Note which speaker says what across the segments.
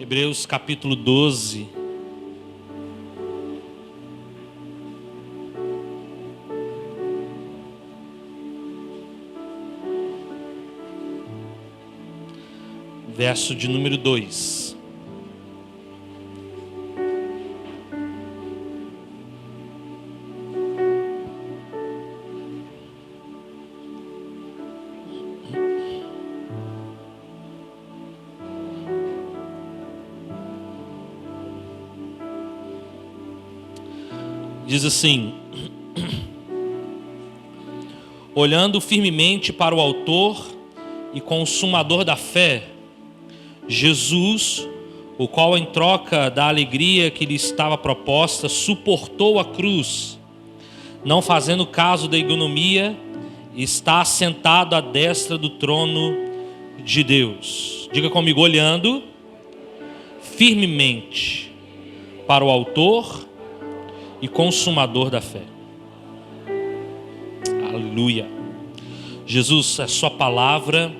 Speaker 1: Hebreus capítulo 12. Verso de número 2. Diz assim: olhando firmemente para o autor e consumador da fé, Jesus, o qual em troca da alegria que lhe estava proposta, suportou a cruz, não fazendo caso da ignomia, está assentado à destra do trono de Deus. Diga comigo: olhando firmemente para o autor e consumador da fé. Aleluia. Jesus, é sua palavra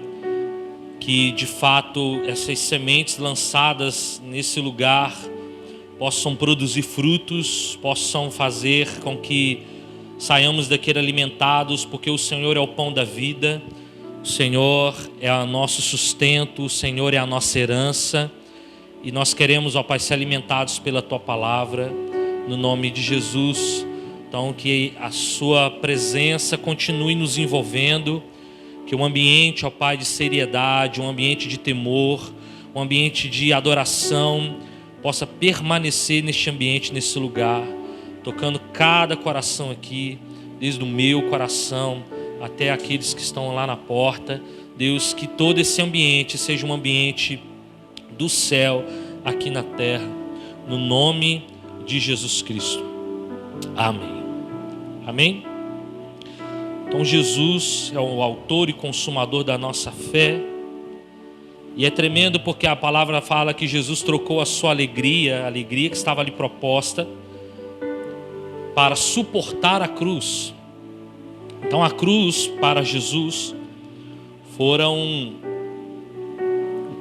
Speaker 1: que de fato essas sementes lançadas nesse lugar possam produzir frutos, possam fazer com que saiamos daqui alimentados, porque o Senhor é o pão da vida, o Senhor é o nosso sustento, o Senhor é a nossa herança, e nós queremos, ó Pai, ser alimentados pela Tua palavra, no nome de Jesus. Então que a Sua presença continue nos envolvendo, que um ambiente, ó Pai, de seriedade, um ambiente de temor, um ambiente de adoração possa permanecer neste ambiente, nesse lugar, tocando cada coração aqui, desde o meu coração até aqueles que estão lá na porta. Deus, que todo esse ambiente seja um ambiente do céu aqui na terra, no nome de Jesus Cristo. Amém. Amém? Então Jesus é o autor e consumador da nossa fé. E é tremendo porque a palavra fala que Jesus trocou a sua alegria, a alegria que estava ali proposta, para suportar a cruz. Então a cruz para Jesus fora o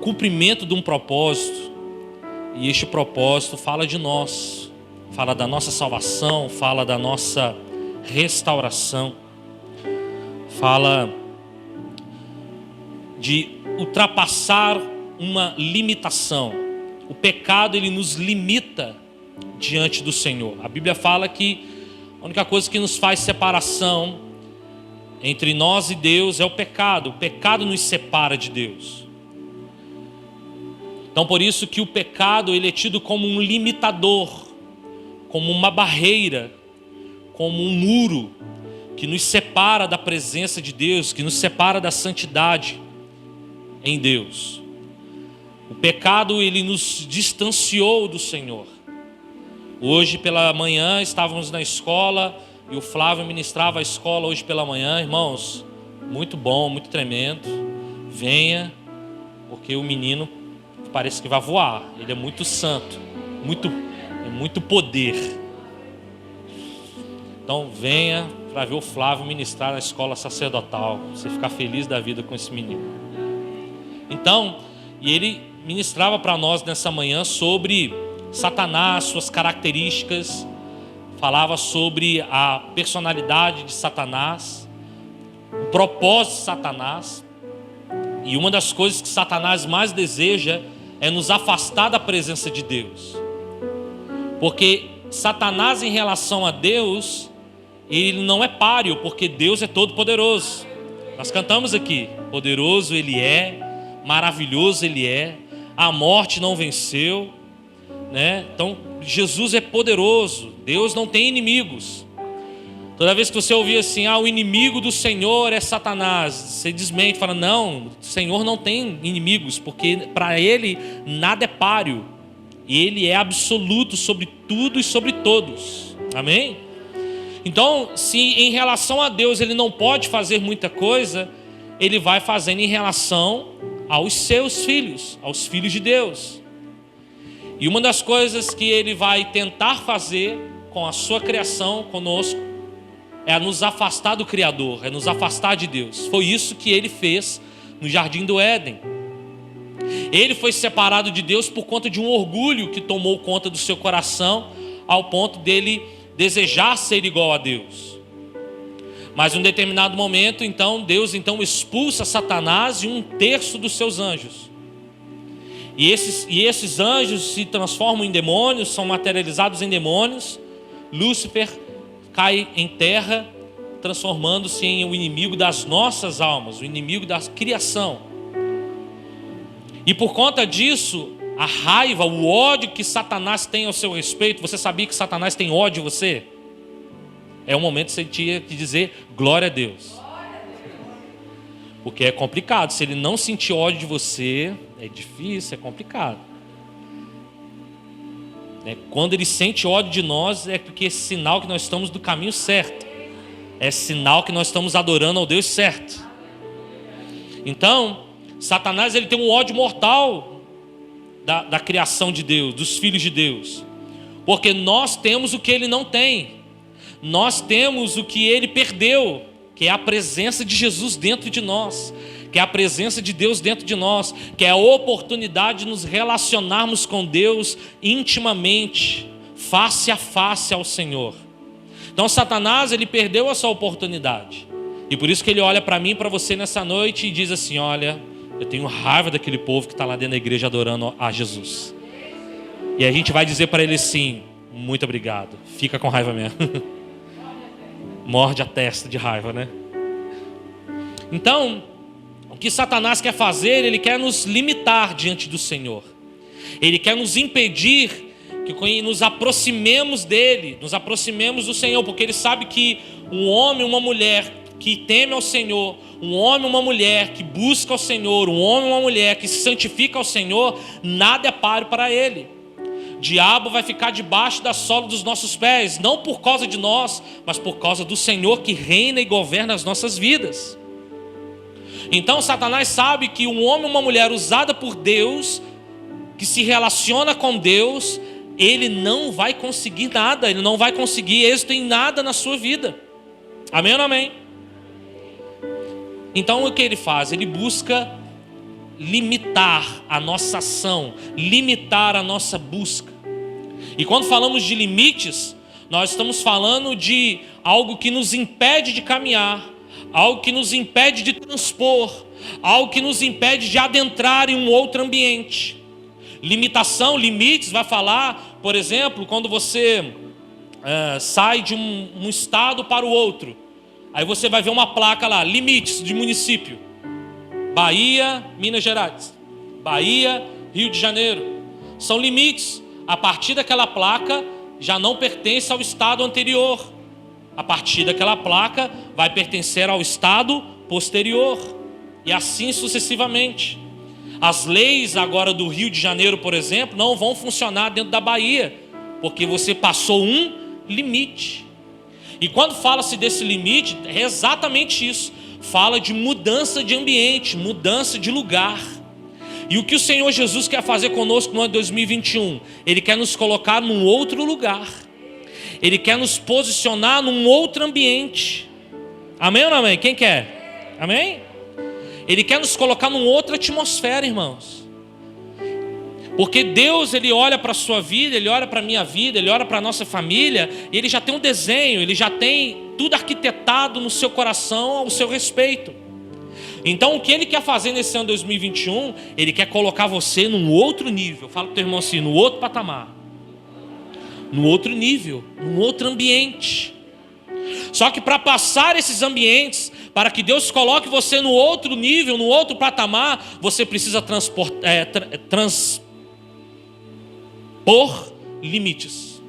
Speaker 1: cumprimento de um propósito. E este propósito fala de nós, fala da nossa salvação, fala da nossa restauração, fala de ultrapassar uma limitação. O pecado, ele nos limita diante do Senhor. A Bíblia fala que a única coisa que nos faz separação entre nós e Deus é o pecado. O pecado nos separa de Deus. Então por isso que o pecado, ele é tido como um limitador, como uma barreira, como um muro que nos separa da presença de Deus, que nos separa da santidade em Deus. O pecado, ele nos distanciou do Senhor. Hoje pela manhã estávamos na escola e o Flávio ministrava a escola hoje pela manhã. Irmãos, muito bom, muito tremendo. Venha, porque o menino parece que vai voar. Ele é muito santo, muito poder. Então venha para ver o Flávio ministrar na escola sacerdotal. Você ficar feliz da vida com esse menino. Então, e ele ministrava para nós nessa manhã sobre Satanás, suas características, falava sobre a personalidade de Satanás, o propósito de Satanás. E uma das coisas que Satanás mais deseja é nos afastar da presença de Deus. Porque Satanás, em relação a Deus, ele não é páreo, porque Deus é todo poderoso. Nós cantamos aqui: poderoso ele é, maravilhoso ele é, a morte não venceu, né? Então Jesus é poderoso, Deus não tem inimigos. Toda vez que você ouvir assim: o inimigo do Senhor é Satanás, você desmente, fala: não, o Senhor não tem inimigos, porque para ele nada é páreo, e ele é absoluto sobre tudo e sobre todos. Amém? Então, se em relação a Deus ele não pode fazer muita coisa, ele vai fazendo em relação aos seus filhos, aos filhos de Deus. E uma das coisas que ele vai tentar fazer com a sua criação conosco é nos afastar do Criador, é nos afastar de Deus. Foi isso que ele fez no Jardim do Éden. Ele foi separado de Deus por conta de um orgulho que tomou conta do seu coração, ao ponto dele desejar ser igual a Deus. Mas em um determinado momento, então, Deus expulsa Satanás e 1/3 dos seus anjos. E esses anjos se transformam em demônios, são materializados em demônios. Lúcifer cai em terra, transformando-se em o inimigo das nossas almas, o inimigo da criação. E por conta disso, a raiva, o ódio que Satanás tem ao seu respeito, você sabia que Satanás tem ódio de você? É o momento que você tinha que dizer glória a Deus. Porque é complicado, se ele não sentir ódio de você, é difícil, é complicado. Quando ele sente ódio de nós, é porque é sinal que nós estamos do caminho certo. É sinal que nós estamos adorando ao Deus certo. Então, Satanás ele tem um ódio mortal da criação de Deus, dos filhos de Deus. Porque nós temos o que ele não tem. Nós temos o que ele perdeu, que é a presença de Jesus dentro de nós, que é a presença de Deus dentro de nós, que é a oportunidade de nos relacionarmos com Deus intimamente, face a face ao Senhor. Então Satanás, ele perdeu essa oportunidade. E por isso que ele olha para mim e para você nessa noite e diz assim: olha, eu tenho raiva daquele povo que está lá dentro da igreja adorando a Jesus. E a gente vai dizer para ele assim: muito obrigado, fica com raiva mesmo. Morde a testa de raiva, né? Então, o que Satanás quer fazer, ele quer nos limitar diante do Senhor. Ele quer nos impedir que nos aproximemos dele, nos aproximemos do Senhor, porque ele sabe que um homem, uma mulher que teme ao Senhor, um homem, uma mulher que busca ao Senhor, um homem, uma mulher que se santifica ao Senhor, nada é páreo para ele. O diabo vai ficar debaixo da sola dos nossos pés, não por causa de nós, mas por causa do Senhor que reina e governa as nossas vidas. Então Satanás sabe que um homem ou uma mulher usada por Deus, que se relaciona com Deus, ele não vai conseguir nada, ele não vai conseguir êxito em nada na sua vida. Amém ou não amém? Então o que ele faz? Ele busca limitar a nossa ação, limitar a nossa busca. E quando falamos de limites, nós estamos falando de algo que nos impede de caminhar, algo que nos impede de transpor, algo que nos impede de adentrar em um outro ambiente. Limitação, limites, vai falar, por exemplo, quando você sai de um estado para o outro. Aí você vai ver uma placa lá, limites de município. Bahia, Minas Gerais. Bahia, Rio de Janeiro. São limites. A partir daquela placa, já não pertence ao estado anterior. A partir daquela placa, vai pertencer ao estado posterior. E assim sucessivamente. As leis agora do Rio de Janeiro, por exemplo, não vão funcionar dentro da Bahia, porque você passou um limite. E quando fala-se desse limite, é exatamente isso. Fala de mudança de ambiente, mudança de lugar. E o que o Senhor Jesus quer fazer conosco no ano 2021? Ele quer nos colocar num outro lugar. Ele quer nos posicionar num outro ambiente. Amém ou não amém? Quem quer? Amém? Ele quer nos colocar numa outra atmosfera, irmãos. Porque Deus, ele olha para a sua vida, ele olha para a minha vida, ele olha para a nossa família, e ele já tem um desenho, ele já tem tudo arquitetado no seu coração ao seu respeito. Então o que ele quer fazer nesse ano 2021, ele quer colocar você num outro nível. Fala para o teu irmão assim, no outro patamar, no outro nível, num outro ambiente. Só que para passar esses ambientes, para que Deus coloque você no outro nível, no outro patamar, você precisa transpor limites.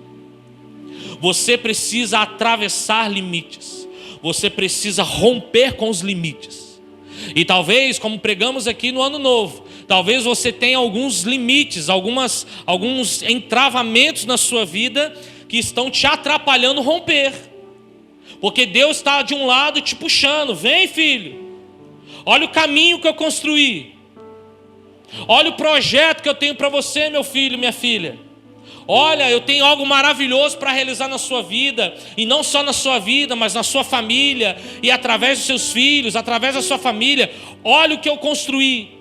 Speaker 1: Você precisa atravessar limites. Você precisa romper com os limites. E talvez, como pregamos aqui no ano novo, talvez você tenha alguns limites, alguns entravamentos na sua vida que estão te atrapalhando romper. Porque Deus está de um lado te puxando. Vem, filho. Olha o caminho que eu construí. Olha o projeto que eu tenho para você, meu filho, minha filha. Olha, eu tenho algo maravilhoso para realizar na sua vida. E não só na sua vida, mas na sua família. E através dos seus filhos, através da sua família. Olha o que eu construí.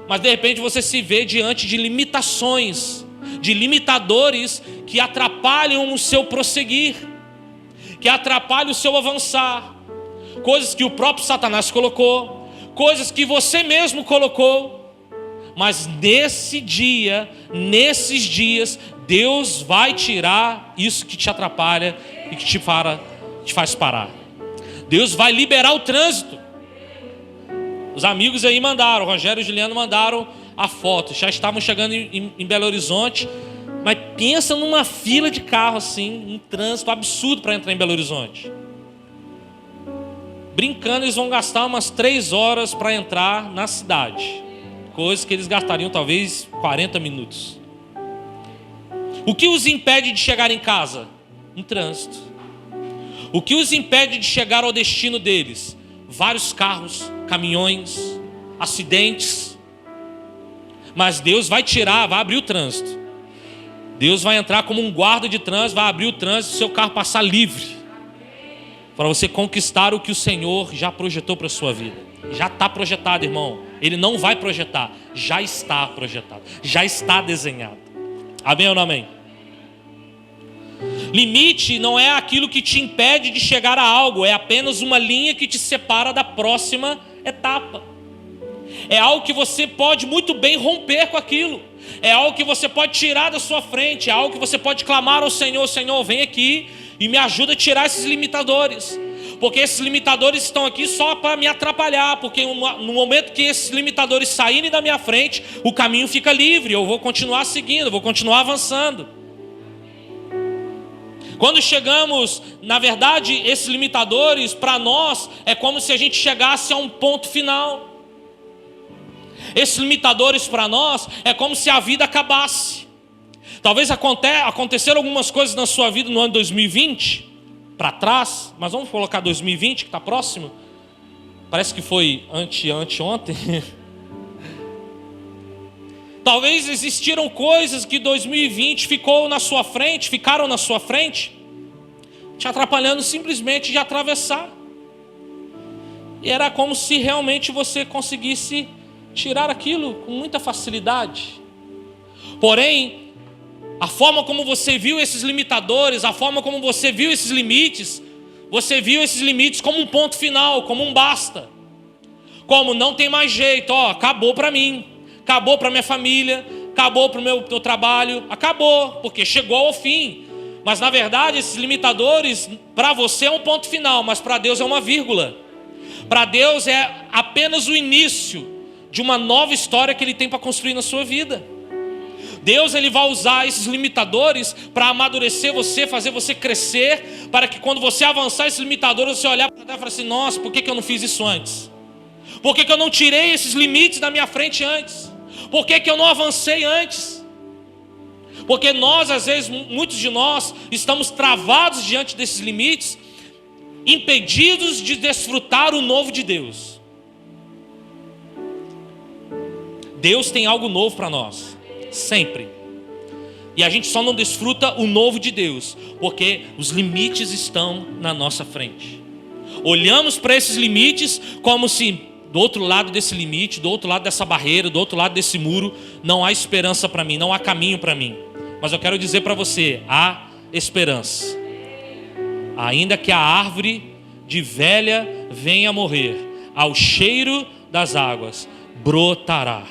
Speaker 1: Mas de repente você se vê diante de limitações, de limitadores que atrapalham o seu prosseguir, que atrapalham o seu avançar. Coisas que o próprio Satanás colocou, coisas que você mesmo colocou. Mas nesse dia, nesses dias, Deus vai tirar isso que te atrapalha e que te faz parar. Deus vai liberar o trânsito. Os amigos aí mandaram, o Rogério e o Juliano mandaram a foto. Já estavam chegando em Belo Horizonte. Mas pensa numa fila de carro assim, um trânsito absurdo para entrar em Belo Horizonte. Brincando, eles vão gastar umas 3 horas para entrar na cidade. Coisa que eles gastariam talvez 40 minutos. O que os impede de chegar em casa? Um trânsito. O que os impede de chegar ao destino deles? Vários carros, caminhões, acidentes. Mas Deus vai tirar, vai abrir o trânsito. Deus vai entrar como um guarda de trânsito, vai abrir o trânsito, seu carro passar livre. Para você conquistar o que o Senhor já projetou para a sua vida. Já está projetado, irmão. Ele não vai projetar, já está projetado, já está desenhado. Amém ou não amém? Limite não é aquilo que te impede de chegar a algo, é apenas uma linha que te separa da próxima etapa. É algo que você pode muito bem romper com aquilo. É algo que você pode tirar da sua frente. É algo que você pode clamar ao Senhor: Senhor, vem aqui e me ajuda a tirar esses limitadores. Porque esses limitadores estão aqui só para me atrapalhar. Porque no momento que esses limitadores saírem da minha frente, o caminho fica livre. Eu vou continuar seguindo, eu vou continuar avançando. Quando chegamos, na verdade, esses limitadores, para nós, é como se a gente chegasse a um ponto final. Esses limitadores para nós, é como se a vida acabasse. Talvez aconteceram algumas coisas na sua vida no ano 2020, para trás, mas vamos colocar 2020, que está próximo. Parece que foi anteontem. Talvez existiram coisas que 2020 ficaram na sua frente, te atrapalhando simplesmente de atravessar. E era como se realmente você conseguisse tirar aquilo com muita facilidade. Porém, a forma como você viu esses limitadores, a forma como você viu esses limites, você viu esses limites como um ponto final, como um basta. Como não tem mais jeito, acabou para mim, acabou para minha família, acabou para o meu trabalho, acabou, porque chegou ao fim. Mas na verdade esses limitadores, para você é um ponto final, mas para Deus é uma vírgula. Para Deus é apenas o início de uma nova história que Ele tem para construir na sua vida. Deus, Ele vai usar esses limitadores para amadurecer você, fazer você crescer, para que quando você avançar esses limitadores, você olhar para trás e falar assim: nossa, por que eu não fiz isso antes? Por que eu não tirei esses limites da minha frente antes? Por que eu não avancei antes? Porque nós, às vezes, muitos de nós, estamos travados diante desses limites, impedidos de desfrutar o novo de Deus. Deus tem algo novo para nós, sempre. E a gente só não desfruta o novo de Deus porque os limites estão na nossa frente. Olhamos para esses limites como se do outro lado desse limite, do outro lado dessa barreira, do outro lado desse muro, não há esperança para mim, não há caminho para mim. Mas eu quero dizer para você, há esperança. Ainda que a árvore de velha venha a morrer, ao cheiro das águas brotará.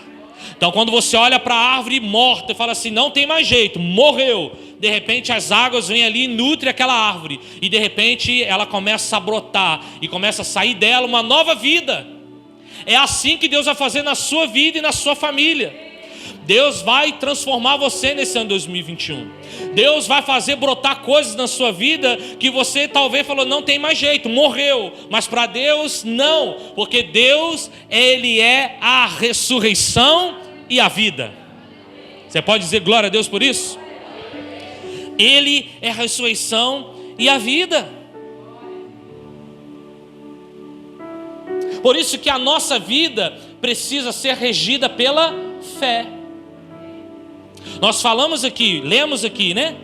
Speaker 1: Então quando você olha para a árvore morta e fala assim: não tem mais jeito, morreu. De repente as águas vêm ali e nutrem aquela árvore. E de repente ela começa a brotar e começa a sair dela uma nova vida. É assim que Deus vai fazer na sua vida e na sua família. Deus vai transformar você nesse ano 2021. Deus vai fazer brotar coisas na sua vida que você talvez falou: não tem mais jeito, morreu. Mas para Deus não, porque Deus, Ele é a ressurreição e a vida. Você pode dizer glória a Deus por isso? Ele é a ressurreição e a vida. Por isso que a nossa vida precisa ser regida pela fé. Nós falamos aqui, lemos aqui, né?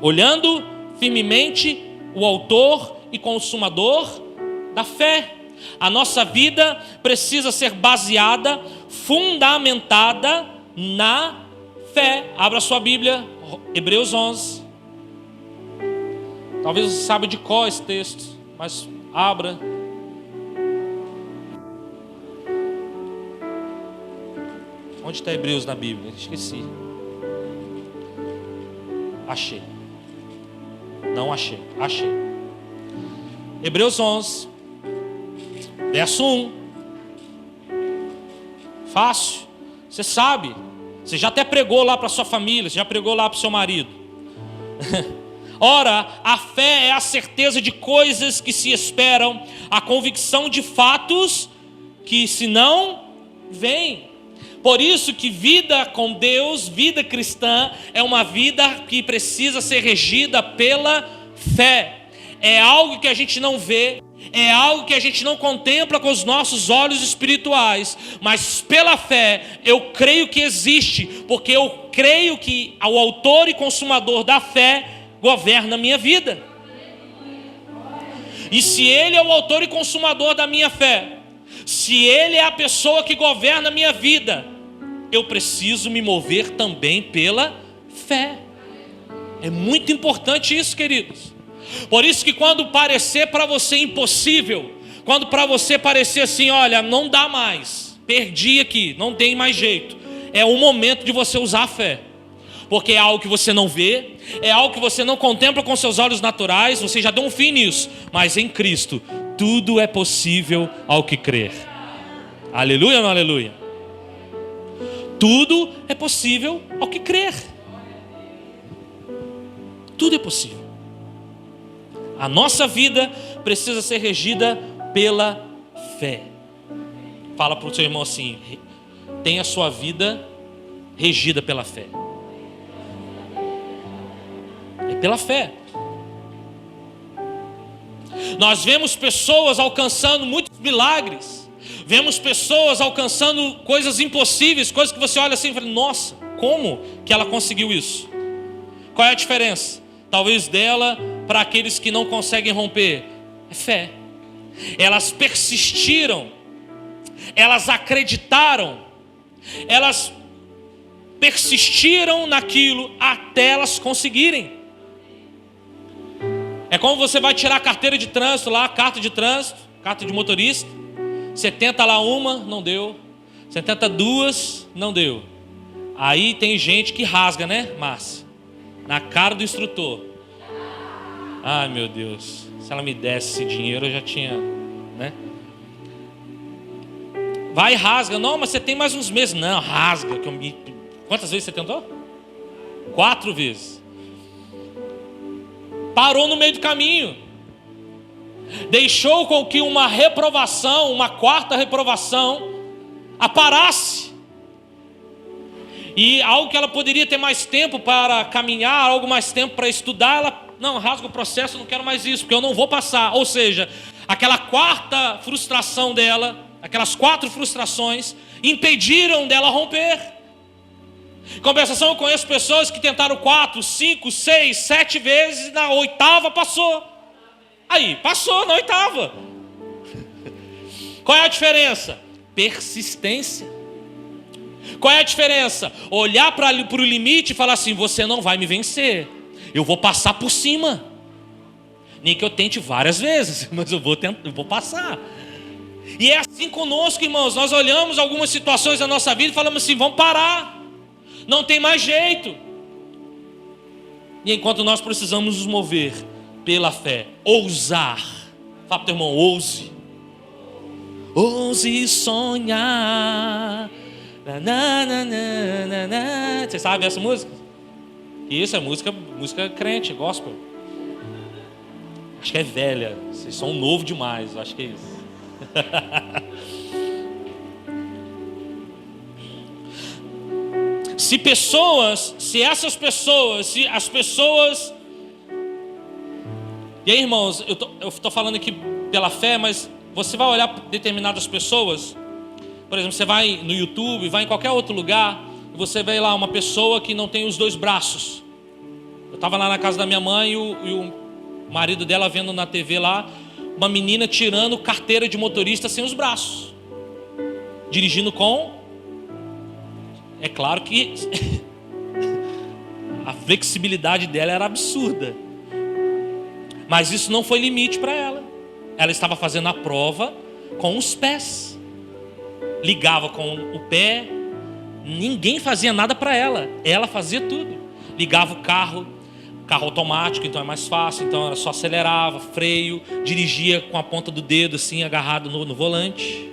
Speaker 1: Olhando firmemente o autor e consumador da fé. A nossa vida precisa ser baseada, fundamentada na fé. Abra sua Bíblia, Hebreus 11. Talvez você saiba de cor esse texto, mas abra. Onde está Hebreus na Bíblia? Esqueci. Achei. Não achei. Achei. Hebreus 11, verso 1. Fácil. Você sabe. Você já até pregou lá para sua família. Você já pregou lá para o seu marido. Ora, a fé é a certeza de coisas que se esperam, a convicção de fatos que se não veem. Por isso que vida com Deus, vida cristã, é uma vida que precisa ser regida pela fé. É algo que a gente não vê, é algo que a gente não contempla com os nossos olhos espirituais, mas pela fé eu creio que existe, porque eu creio que o autor e consumador da fé governa a minha vida. E se Ele é o autor e consumador da minha fé, se Ele é a pessoa que governa a minha vida, eu preciso me mover também pela fé. É muito importante isso, queridos. Por isso que quando parecer para você impossível, quando para você parecer assim, olha, não dá mais, perdi aqui, não tem mais jeito, é o momento de você usar a fé. Porque é algo que você não vê, é algo que você não contempla com seus olhos naturais, você já deu um fim nisso, mas em Cristo tudo é possível ao que crer. Aleluia ou não aleluia? Tudo é possível ao que crer. Tudo é possível. A nossa vida precisa ser regida pela fé. Fala para o seu irmão assim: tenha a sua vida regida pela fé. É pela fé. Nós vemos pessoas alcançando muitos milagres. Vemos pessoas alcançando coisas impossíveis, coisas que você olha assim e fala: nossa, como que ela conseguiu isso? Qual é a diferença? Talvez dela para aqueles que não conseguem romper. É fé. Elas persistiram. Elas acreditaram. Elas persistiram naquilo até elas conseguirem. É como você vai tirar a carteira de trânsito lá, carta de trânsito, carta de motorista. Você tenta lá uma, não deu. Você tenta duas, não deu. Aí tem gente que rasga, né, Márcia? Na cara do instrutor. Ai, meu Deus. Se ela me desse esse dinheiro, eu já tinha, né? Vai e rasga. Não, mas você tem mais uns meses. Não, rasga. Quantas vezes você tentou? 4 vezes. Parou no meio do caminho. Deixou com que uma reprovação, uma 4ª reprovação, aparasse. E algo que ela poderia ter mais tempo para caminhar, algo mais tempo para estudar, ela, não, rasga o processo, não quero mais isso, porque eu não vou passar. Ou seja, aquela 4ª frustração dela, aquelas 4 frustrações, impediram dela romper. Em compensação, eu conheço pessoas que tentaram 4, 5, 6, 7 vezes, e na 8ª passou. Aí, passou na 8ª. Qual é a diferença? Persistência. Qual é a diferença? Olhar para o limite e falar assim: você não vai me vencer, eu vou passar por cima. Nem que eu tente várias vezes, mas eu vou passar. E é assim conosco, irmãos. Nós olhamos algumas situações da nossa vida e falamos assim: vamos parar, não tem mais jeito. E enquanto nós precisamos nos mover pela fé, ousar. Fala para o teu irmão: ouse. Ouse sonhar. Você sabe essa música? Isso é música crente, gospel. Acho que é velha. Vocês são novo demais, acho que é isso. Se as pessoas. E aí, irmãos, eu estou falando aqui pela fé, mas você vai olhar para determinadas pessoas. Por exemplo, você vai no YouTube, vai em qualquer outro lugar, e você vê lá uma pessoa que não tem os 2 braços. Eu estava lá na casa da minha mãe e o marido dela vendo na TV lá uma menina tirando carteira de motorista sem os braços, dirigindo com... É claro que a flexibilidade dela era absurda, mas isso não foi limite para ela. Ela estava fazendo a prova com os pés, ligava com o pé, ninguém fazia nada para ela, ela fazia tudo. Ligava o carro automático, então é mais fácil, então ela só acelerava, freio, dirigia com a ponta do dedo assim, agarrado no volante.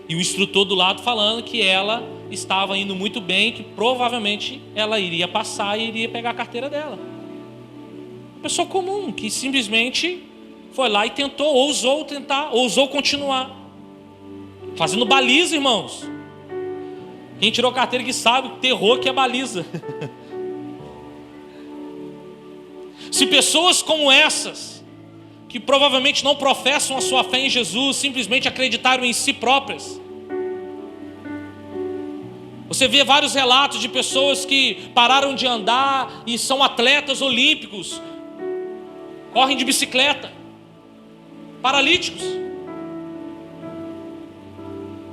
Speaker 1: E o instrutor do lado falando que ela estava indo muito bem, que provavelmente ela iria passar e iria pegar a carteira dela. Uma pessoa comum, que simplesmente foi lá e tentou, ousou continuar. Fazendo baliza, irmãos. Quem tirou carteira que sabe o terror que é baliza. Se pessoas como essas, que provavelmente não professam a sua fé em Jesus, simplesmente acreditaram em si próprias. Você vê vários relatos de pessoas que pararam de andar e são atletas olímpicos, correm de bicicleta, paralíticos,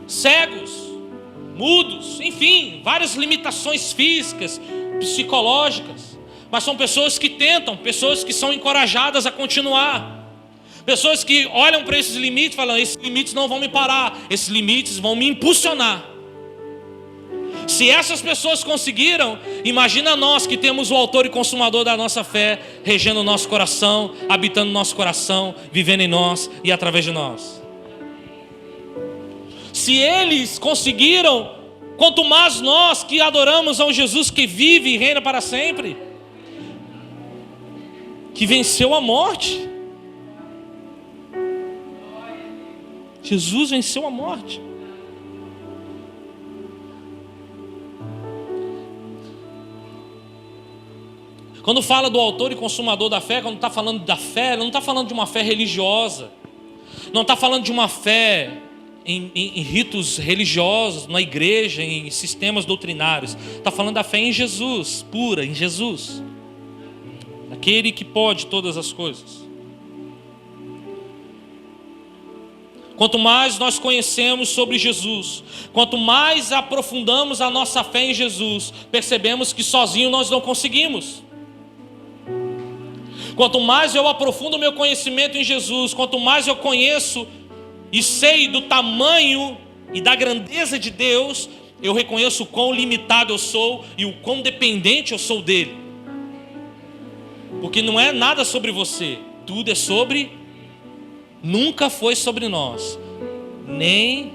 Speaker 1: cegos, mudos, enfim, várias limitações físicas, psicológicas. Mas são pessoas que tentam, pessoas que são encorajadas a continuar, pessoas que olham para esses limites e falam: esses limites não vão me parar, esses limites vão me impulsionar. Se essas pessoas conseguiram, imagina nós que temos o autor e consumador da nossa fé regendo o nosso coração, habitando o nosso coração, vivendo em nós e através de nós. Se eles conseguiram, quanto mais nós que adoramos ao Jesus que vive e reina para sempre, que venceu a morte. Jesus venceu a morte. Quando fala do autor e consumador da fé, quando está falando da fé, não está falando de uma fé religiosa, não está falando de uma fé em ritos religiosos, na igreja, em sistemas doutrinários. Está falando da fé em Jesus, pura, em Jesus, aquele que pode todas as coisas. Quanto mais nós conhecemos sobre Jesus, quanto mais aprofundamos a nossa fé em Jesus, percebemos que sozinho nós não conseguimos. Quanto mais eu aprofundo o meu conhecimento em Jesus, quanto mais eu conheço e sei do tamanho e da grandeza de Deus, eu reconheço o quão limitado eu sou e o quão dependente eu sou dele. Porque não é nada sobre você, tudo é sobre, nunca foi sobre nós, nem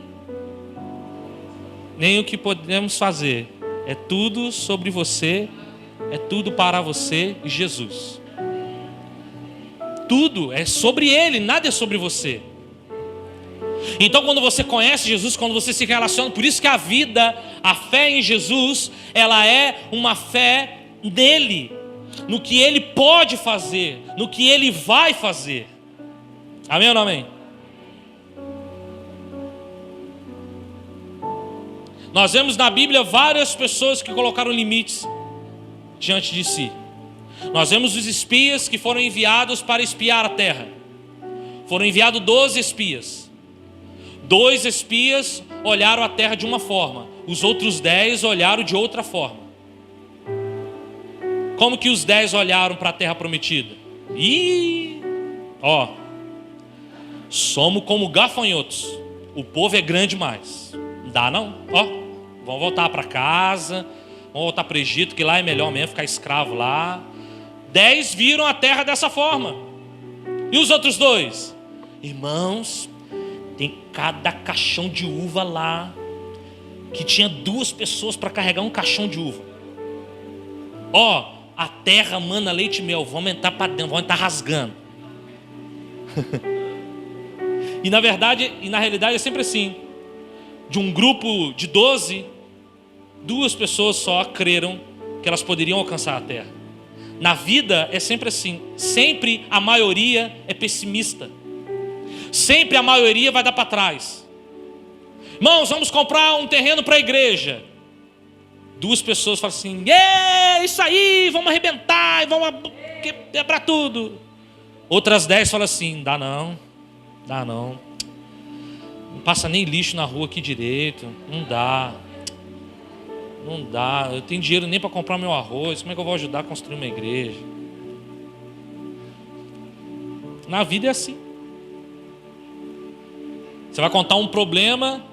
Speaker 1: o que podemos fazer, é tudo sobre você, é tudo para você e Jesus. Tudo é sobre Ele, nada é sobre você. Então quando você conhece Jesus, quando você se relaciona, por isso que a vida, a fé em Jesus, ela é uma fé nele, no que Ele pode fazer, no que Ele vai fazer. Amém ou não amém? Nós vemos na Bíblia várias pessoas que colocaram limites diante de si. Nós vemos os espias que foram enviados para espiar a terra. Foram enviados 12 espias. 2 espias olharam a terra de uma forma, os outros 10 olharam de outra forma. Como que os 10 olharam para a terra prometida? Somos como gafanhotos. O povo é grande demais. Não dá não? Vamos voltar para casa, vamos voltar para o Egito, que lá é melhor mesmo ficar escravo lá. 10 viram a terra dessa forma. E os outros 2? Irmãos, tem cada caixão de uva lá, que tinha 2 pessoas para carregar um caixão de uva. A terra mana leite e mel, vamos entrar para dentro, vamos entrar rasgando. E na realidade é sempre assim. De um grupo de 12, 2 pessoas só creram que elas poderiam alcançar a terra. Na vida é sempre assim. Sempre a maioria é pessimista. Sempre a maioria vai dar para trás. Irmãos, vamos comprar um terreno para a igreja. 2 pessoas falam assim: isso aí, vamos arrebentar, vamos quebrar tudo. Outras 10 falam assim, dá não. Não passa nem lixo na rua aqui direito, não dá, eu tenho dinheiro nem para comprar meu arroz, como é que eu vou ajudar a construir uma igreja? Na vida é assim. Você vai contar um problema,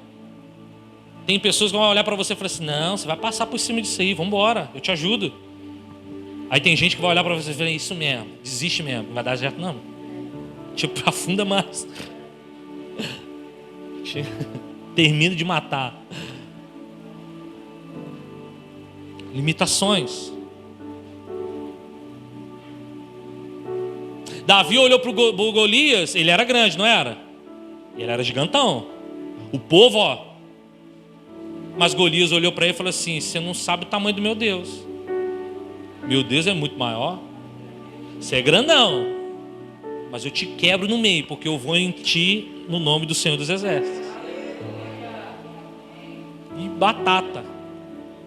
Speaker 1: tem pessoas que vão olhar para você e falar assim, não, você vai passar por cima disso aí, vamos embora, eu te ajudo. Aí tem gente que vai olhar para você e falar, isso mesmo, desiste mesmo, não vai dar certo não. Tipo, afunda mais. Termino de matar. Limitações. Davi olhou para o Golias, ele era grande, não era? Ele era gigantão. O povo, ó. Mas Golias olhou para ele e falou assim, você não sabe o tamanho do meu Deus. Meu Deus é muito maior. Você é grandão, mas eu te quebro no meio, porque eu vou em ti no nome do Senhor dos Exércitos. E batata.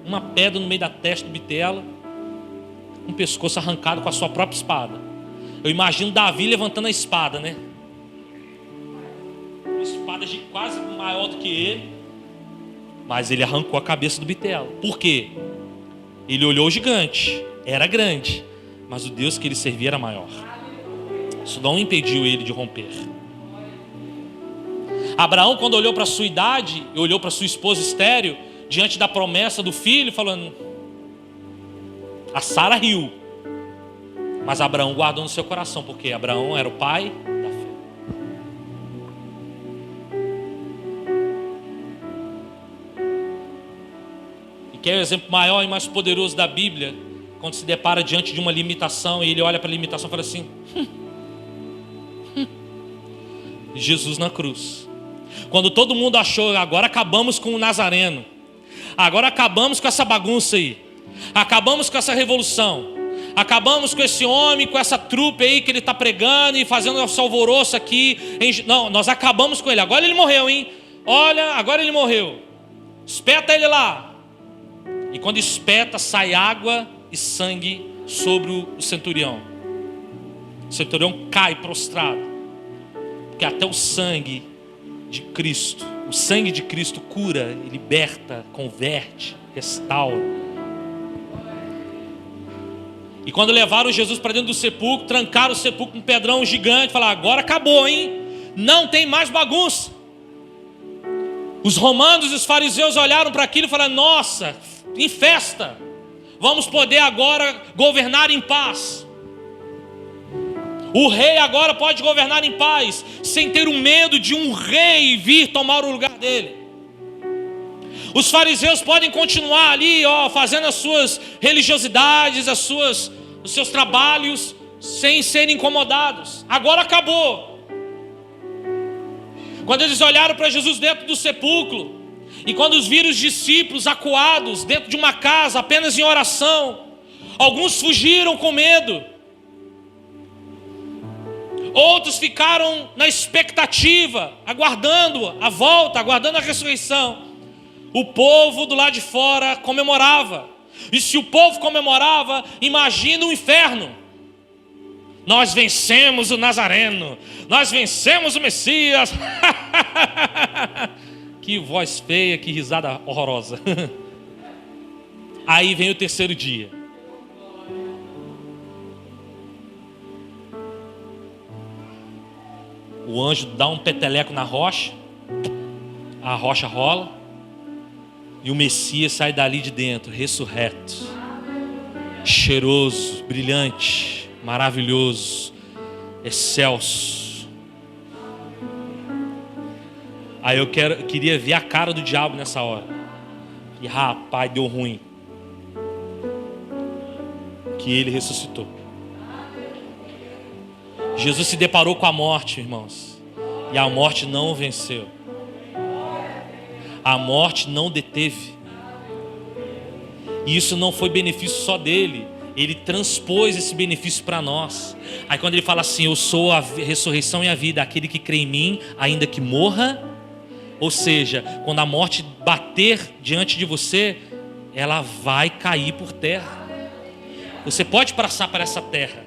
Speaker 1: Uma pedra no meio da testa do bitelo, um pescoço arrancado com a sua própria espada. Eu imagino Davi levantando a espada, né? Uma espada de quase maior do que ele, mas ele arrancou a cabeça do bitelo. Por quê? Ele olhou o gigante, era grande, mas o Deus que ele servia era maior. Isso não impediu ele de romper. Abraão, quando olhou para a sua idade, olhou para sua esposa estéril, diante da promessa do filho, falando, a Sara riu, mas Abraão guardou no seu coração, porque Abraão era o pai da fé. E quer o exemplo maior e mais poderoso da Bíblia, quando se depara diante de uma limitação, e ele olha para a limitação e fala assim, Jesus na cruz. Quando todo mundo achou, agora acabamos com o Nazareno, agora acabamos com essa bagunça aí, acabamos com essa revolução, acabamos com esse homem, com essa trupe aí que ele está pregando e fazendo esse alvoroço aqui. Não, nós acabamos com ele. Agora ele morreu, hein? Olha, agora ele morreu. Espeta ele lá. E quando espeta, sai água e sangue sobre o centurião. O centurião cai prostrado, porque até o sangue de Cristo, o sangue de Cristo cura, liberta, converte, restaura. E quando levaram Jesus para dentro do sepulcro, trancaram o sepulcro com um pedrão gigante, falaram, agora acabou, hein? Não tem mais bagunça. Os romanos e os fariseus olharam para aquilo e falaram, nossa, em festa, vamos poder agora governar em paz. O rei agora pode governar em paz, sem ter o medo de um rei vir tomar o lugar dele. Os fariseus podem continuar ali, fazendo as suas religiosidades, os seus trabalhos, sem serem incomodados. Agora acabou. Quando eles olharam para Jesus dentro do sepulcro, e quando os viram os discípulos acuados dentro de uma casa, apenas em oração, alguns fugiram com medo. Outros ficaram na expectativa, aguardando a volta, aguardando a ressurreição. O povo do lado de fora comemorava. E se o povo comemorava, imagina o inferno. Nós vencemos o Nazareno, nós vencemos o Messias. Que voz feia, que risada horrorosa. Aí vem o terceiro dia. O anjo dá um peteleco na rocha, a rocha rola, e o Messias sai dali de dentro, ressurreto, cheiroso, brilhante, maravilhoso, excelso. Aí eu queria ver a cara do diabo nessa hora. E rapaz, deu ruim. Que ele ressuscitou. Jesus se deparou com a morte, irmãos, e a morte não o venceu. A morte não deteve. E isso não foi benefício só dele, ele transpôs esse benefício para nós. Aí quando ele fala assim, eu sou a ressurreição e a vida, aquele que crê em mim, ainda que morra, ou seja, quando a morte bater diante de você, ela vai cair por terra. Você pode passar para essa terra,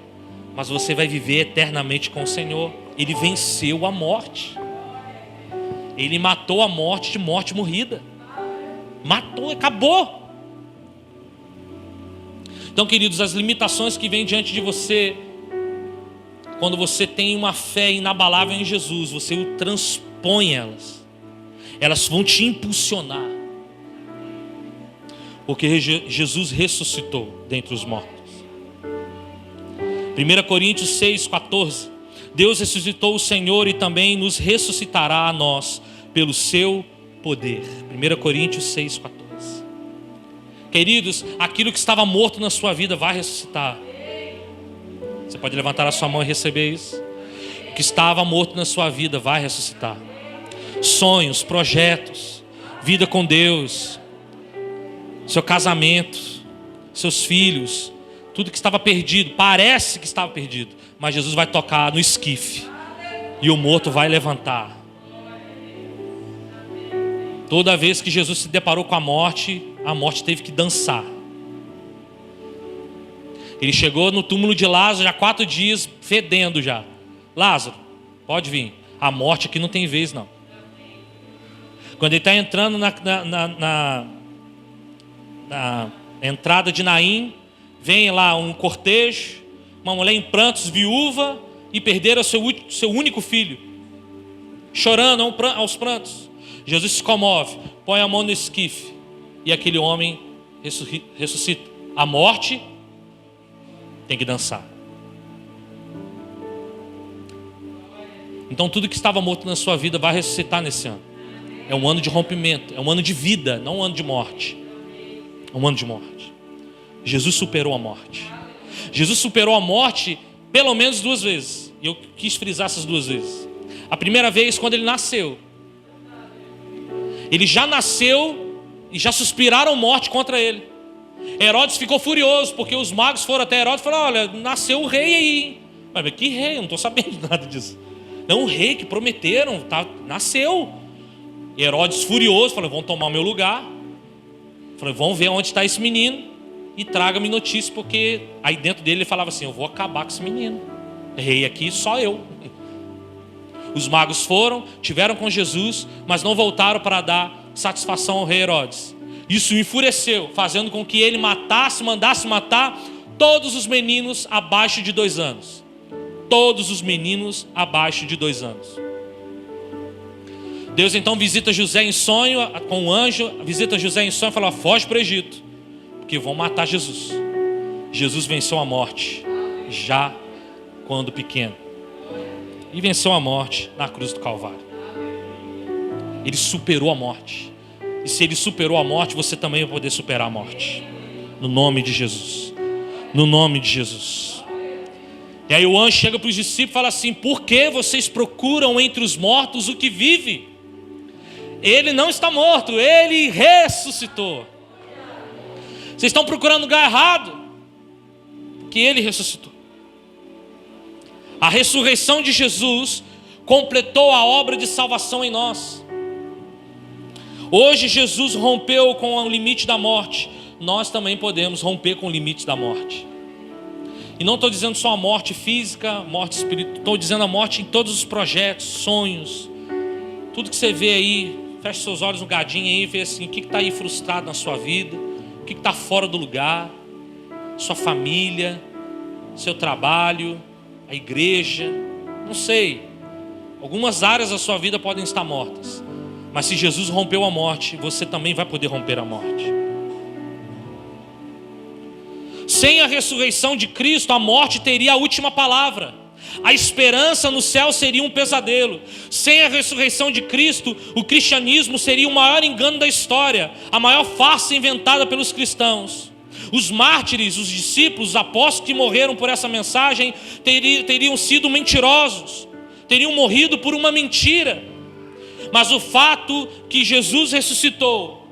Speaker 1: mas você vai viver eternamente com o Senhor. Ele venceu a morte. Ele matou a morte de morte morrida. Matou, acabou. Então, queridos, as limitações que vêm diante de você, quando você tem uma fé inabalável em Jesus, você o transpõe elas. Elas vão te impulsionar. Porque Jesus ressuscitou dentre os mortos. 1 Coríntios 6,14. Deus ressuscitou o Senhor e também nos ressuscitará a nós pelo seu poder. 1 Coríntios 6,14. Queridos, aquilo que estava morto na sua vida vai ressuscitar. Você pode levantar a sua mão e receber isso. O que estava morto na sua vida vai ressuscitar. Sonhos, projetos, vida com Deus, seu casamento, seus filhos, tudo que estava perdido, parece que estava perdido, mas Jesus vai tocar no esquife e o morto vai levantar. Toda vez que Jesus se deparou com a morte teve que dançar. Ele chegou no túmulo de Lázaro já 4 dias, fedendo já. Lázaro, pode vir. A morte aqui não tem vez não. Quando ele está entrando na entrada de Naim, vem lá um cortejo, uma mulher em prantos, viúva, e perderam seu único filho, chorando aos prantos. Jesus se comove, põe a mão no esquife, e aquele homem ressuscita. A morte tem que dançar. Então tudo que estava morto na sua vida vai ressuscitar nesse ano. É um ano de rompimento, é um ano de vida, não um ano de morte. É um ano de morte. Jesus superou a morte. Jesus superou a morte pelo menos 2 vezes. E eu quis frisar essas 2 vezes. A primeira vez, quando ele nasceu. Ele já nasceu e já suspiraram morte contra ele. Herodes ficou furioso, porque os magos foram até Herodes e falaram: olha, nasceu o rei aí. Mas que rei? Eu não estou sabendo nada disso. Não, o rei que prometeram, nasceu. E Herodes furioso, falou: vão tomar o meu lugar. Falei: vão ver onde está esse menino e traga-me notícia, porque aí dentro dele ele falava assim: eu vou acabar com esse menino. Rei aqui só eu. Os magos foram, tiveram com Jesus, mas não voltaram para dar satisfação ao rei Herodes. Isso o enfureceu, fazendo com que ele mandasse matar todos os meninos abaixo de 2 anos. Todos os meninos abaixo de 2 anos. Deus então visita José em sonho, com um anjo, visita José em sonho e fala: foge para o Egito, porque vão matar Jesus. Jesus venceu a morte, já quando pequeno. E venceu a morte na cruz do Calvário. Ele superou a morte. E se ele superou a morte, você também vai poder superar a morte. No nome de Jesus. No nome de Jesus. E aí o anjo chega para os discípulos e fala assim: por que vocês procuram entre os mortos o que vive? Ele não está morto, ele ressuscitou. Vocês estão procurando o lugar errado, porque ele ressuscitou. A ressurreição de Jesus completou a obra de salvação em nós. Hoje Jesus rompeu com o limite da morte. Nós também podemos romper com o limite da morte. E não estou dizendo só a morte física, morte espiritual. Estou dizendo a morte em todos os projetos, sonhos. Tudo que você vê aí, feche seus olhos um gadinho aí e vê assim: o que está aí frustrado na sua vida? O que está fora do lugar? Sua família, seu trabalho, a igreja, não sei. Algumas áreas da sua vida podem estar mortas. Mas se Jesus rompeu a morte, você também vai poder romper a morte. Sem a ressurreição de Cristo, a morte teria a última palavra. A esperança no céu seria um pesadelo. Sem a ressurreição de Cristo, o cristianismo seria o maior engano da história, a maior farsa inventada pelos cristãos. Os mártires, os discípulos, os apóstolos que morreram por essa mensagem teriam sido mentirosos, teriam morrido por uma mentira. Mas o fato que Jesus ressuscitou,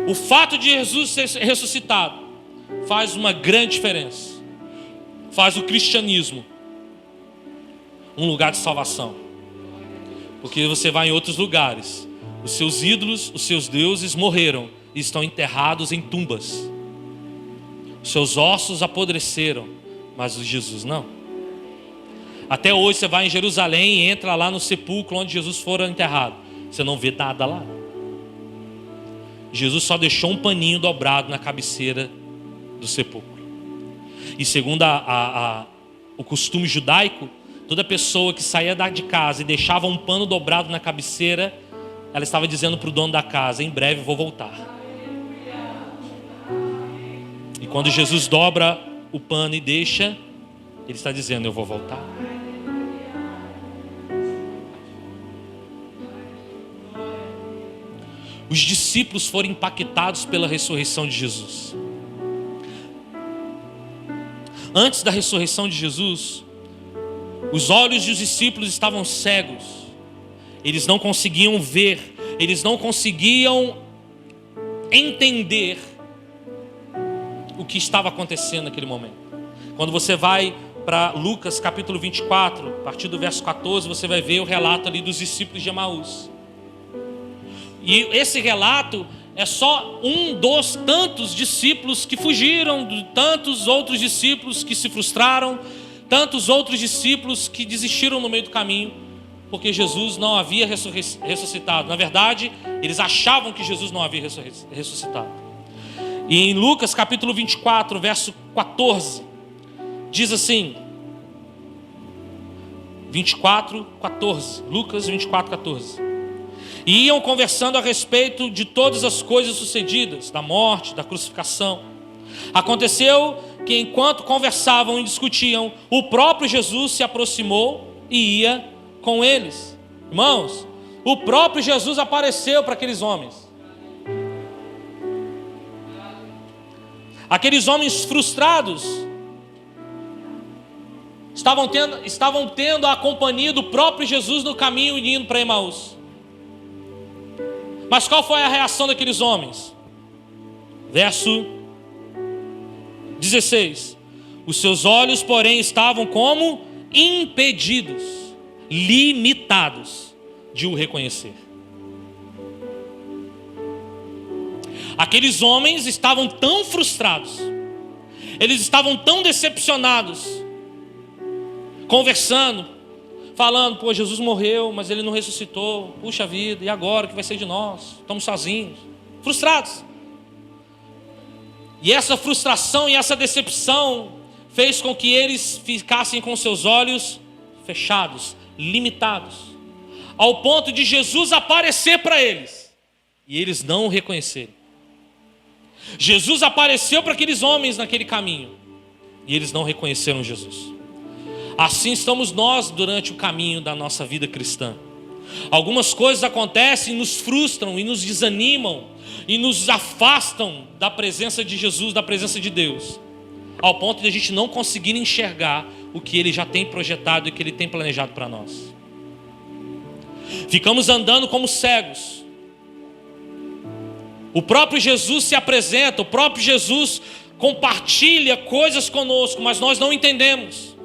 Speaker 1: o fato de Jesus ser ressuscitado, faz uma grande diferença. Faz o cristianismo um lugar de salvação. Porque você vai em outros lugares, os seus ídolos, os seus deuses morreram e estão enterrados em tumbas. Seus ossos apodreceram, mas o Jesus não. Até hoje você vai em Jerusalém e entra lá no sepulcro onde Jesus fora enterrado. Você não vê nada lá. Jesus só deixou um paninho dobrado na cabeceira do sepulcro. E segundo o costume judaico, toda pessoa que saía de casa e deixava um pano dobrado na cabeceira, ela estava dizendo para o dono da casa: em breve vou voltar. E quando Jesus dobra o pano e deixa, ele está dizendo: eu vou voltar. Os discípulos foram impactados pela ressurreição de Jesus. Antes da ressurreição de Jesus, os olhos dos discípulos estavam cegos. Eles não conseguiam ver, eles não conseguiam entender o que estava acontecendo naquele momento. Quando você vai para Lucas capítulo 24, a partir do verso 14, você vai ver o relato ali dos discípulos de Emaús. E esse relato é só um dos tantos discípulos que fugiram, de tantos outros discípulos que se frustraram, tantos outros discípulos que desistiram no meio do caminho, porque Jesus não havia ressuscitado. Na verdade, eles achavam que Jesus não havia ressuscitado. E em Lucas capítulo 24, verso 14, diz assim, 24:14, Lucas 24:14. E iam conversando a respeito de todas as coisas sucedidas, da morte, da crucificação. Aconteceu que enquanto conversavam e discutiam, o próprio Jesus se aproximou e ia com eles. Irmãos, o próprio Jesus apareceu para aqueles homens. Aqueles homens frustrados estavam tendo a companhia do próprio Jesus no caminho indo para Emaús. Mas qual foi a reação daqueles homens? Verso 16. Os seus olhos, porém, estavam como impedidos, limitados de o reconhecer. Aqueles homens estavam tão frustrados, eles estavam tão decepcionados, conversando, falando: pô, Jesus morreu, mas ele não ressuscitou, puxa vida, e agora o que vai ser de nós? Estamos sozinhos, frustrados. E essa frustração e essa decepção fez com que eles ficassem com seus olhos fechados, limitados, ao ponto de Jesus aparecer para eles e eles não o reconhecerem. Jesus apareceu para aqueles homens naquele caminho e eles não reconheceram Jesus. Assim estamos nós durante o caminho da nossa vida cristã. Algumas coisas acontecem e nos frustram e nos desanimam e nos afastam da presença de Jesus, da presença de Deus, ao ponto de a gente não conseguir enxergar o que Ele já tem projetado e o que Ele tem planejado para nós. Ficamos andando como cegos. O próprio Jesus se apresenta, o próprio Jesus compartilha coisas conosco, mas nós não entendemos.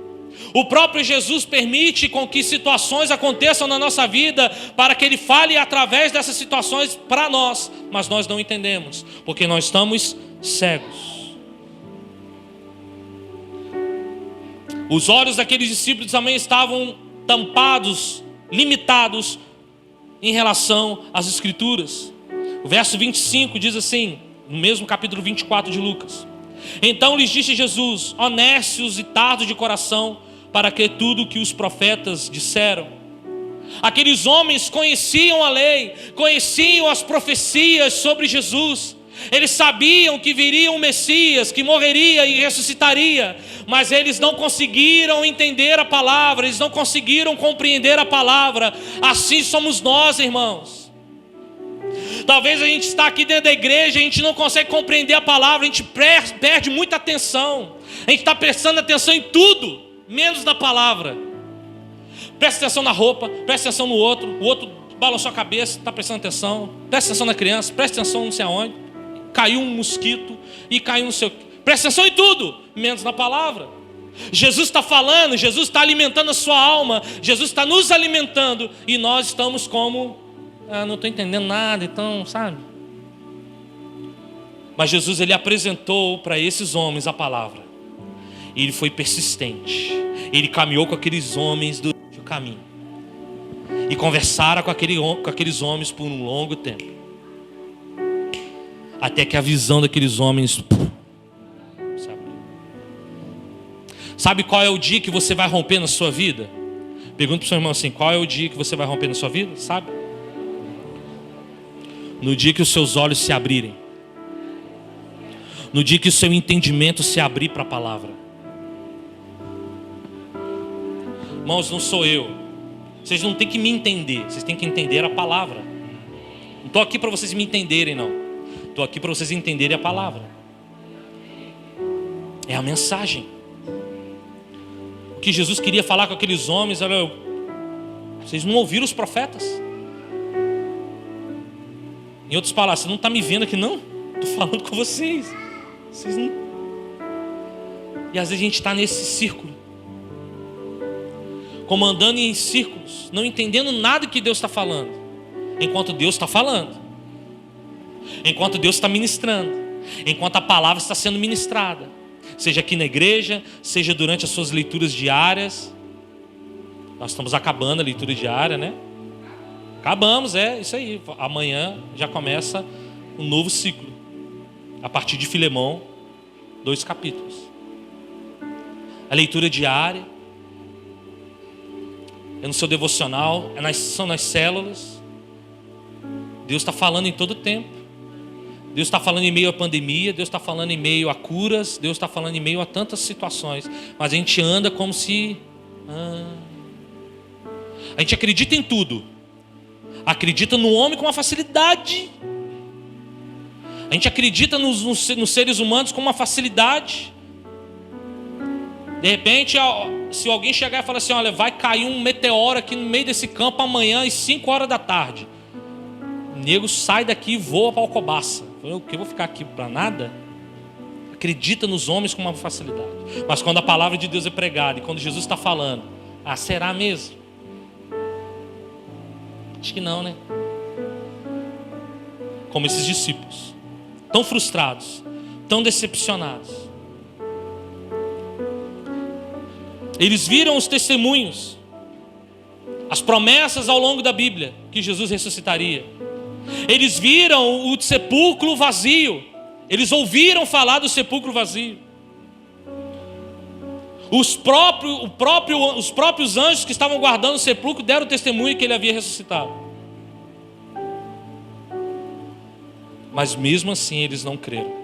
Speaker 1: O próprio Jesus permite com que situações aconteçam na nossa vida para que Ele fale através dessas situações para nós, mas nós não entendemos, porque nós estamos cegos. Os olhos daqueles discípulos também estavam tampados, limitados em relação às Escrituras. O verso 25 diz assim, no mesmo capítulo 24 de Lucas: então lhes disse Jesus: honestos e tardos de coração, para que tudo que os profetas disseram. Aqueles homens conheciam a lei, conheciam as profecias sobre Jesus. Eles sabiam que viria um Messias, que morreria e ressuscitaria, mas eles não conseguiram entender a palavra, eles não conseguiram compreender a palavra. Assim somos nós, irmãos. Talvez a gente está aqui dentro da igreja, a gente não consegue compreender a palavra, a gente perde muita atenção. A gente está prestando atenção em tudo, menos na palavra. Presta atenção na roupa, presta atenção no outro, o outro balançou a cabeça, está prestando atenção. Presta atenção na criança, presta atenção não sei aonde. Caiu um mosquito e caiu no seu... Presta atenção em tudo, menos na palavra. Jesus está falando, Jesus está alimentando a sua alma, Jesus está nos alimentando, e nós estamos como... não estou entendendo nada, então, sabe? Mas Jesus, Ele apresentou para esses homens a palavra. Ele foi persistente. Ele caminhou com aqueles homens durante o caminho. E conversara com aqueles homens por um longo tempo. Até que a visão daqueles homens se abriu. Sabe qual é o dia que você vai romper na sua vida? Pergunta para o seu irmão assim: qual é o dia que você vai romper na sua vida? Sabe? No dia que os seus olhos se abrirem. No dia que o seu entendimento se abrir para a palavra. Irmãos, não sou eu. Vocês não têm que me entender. Vocês têm que entender a palavra. Não estou aqui para vocês me entenderem, não. Estou aqui para vocês entenderem a palavra. É a mensagem. O que Jesus queria falar com aqueles homens: olha, vocês não ouviram os profetas? Em outras palavras, você não está me vendo aqui, não? Estou falando com vocês. Vocês não... E às vezes a gente está nesse círculo, comandando em círculos, não entendendo nada que Deus está falando, enquanto Deus está falando, enquanto Deus está ministrando, enquanto a palavra está sendo ministrada, seja aqui na igreja, seja durante as suas leituras diárias. Nós estamos acabando a leitura diária, né? Acabamos, é isso aí. Amanhã já começa um novo ciclo, a partir de Filemão, 2 capítulos. A leitura diária é no seu devocional, são nas células. Deus está falando em todo tempo. Deus está falando em meio à pandemia. Deus está falando em meio a curas. Deus está falando em meio a tantas situações. Mas a gente anda como se... A gente acredita em tudo. Acredita no homem com uma facilidade. A gente acredita nos seres humanos com uma facilidade. De repente, se alguém chegar e falar assim: olha, vai cair um meteoro aqui no meio desse campo amanhã às 5 horas da tarde. O nego sai daqui e voa para Alcobaça. Eu vou ficar aqui para nada? Acredita nos homens com uma facilidade. Mas quando a palavra de Deus é pregada e quando Jesus está falando, será mesmo? Acho que não, né? Como esses discípulos, tão frustrados, tão decepcionados. Eles viram os testemunhos, as promessas ao longo da Bíblia que Jesus ressuscitaria. Eles viram o sepulcro vazio. Eles ouviram falar do sepulcro vazio. Os próprios anjos que estavam guardando o sepulcro deram testemunho que ele havia ressuscitado. Mas mesmo assim eles não creram.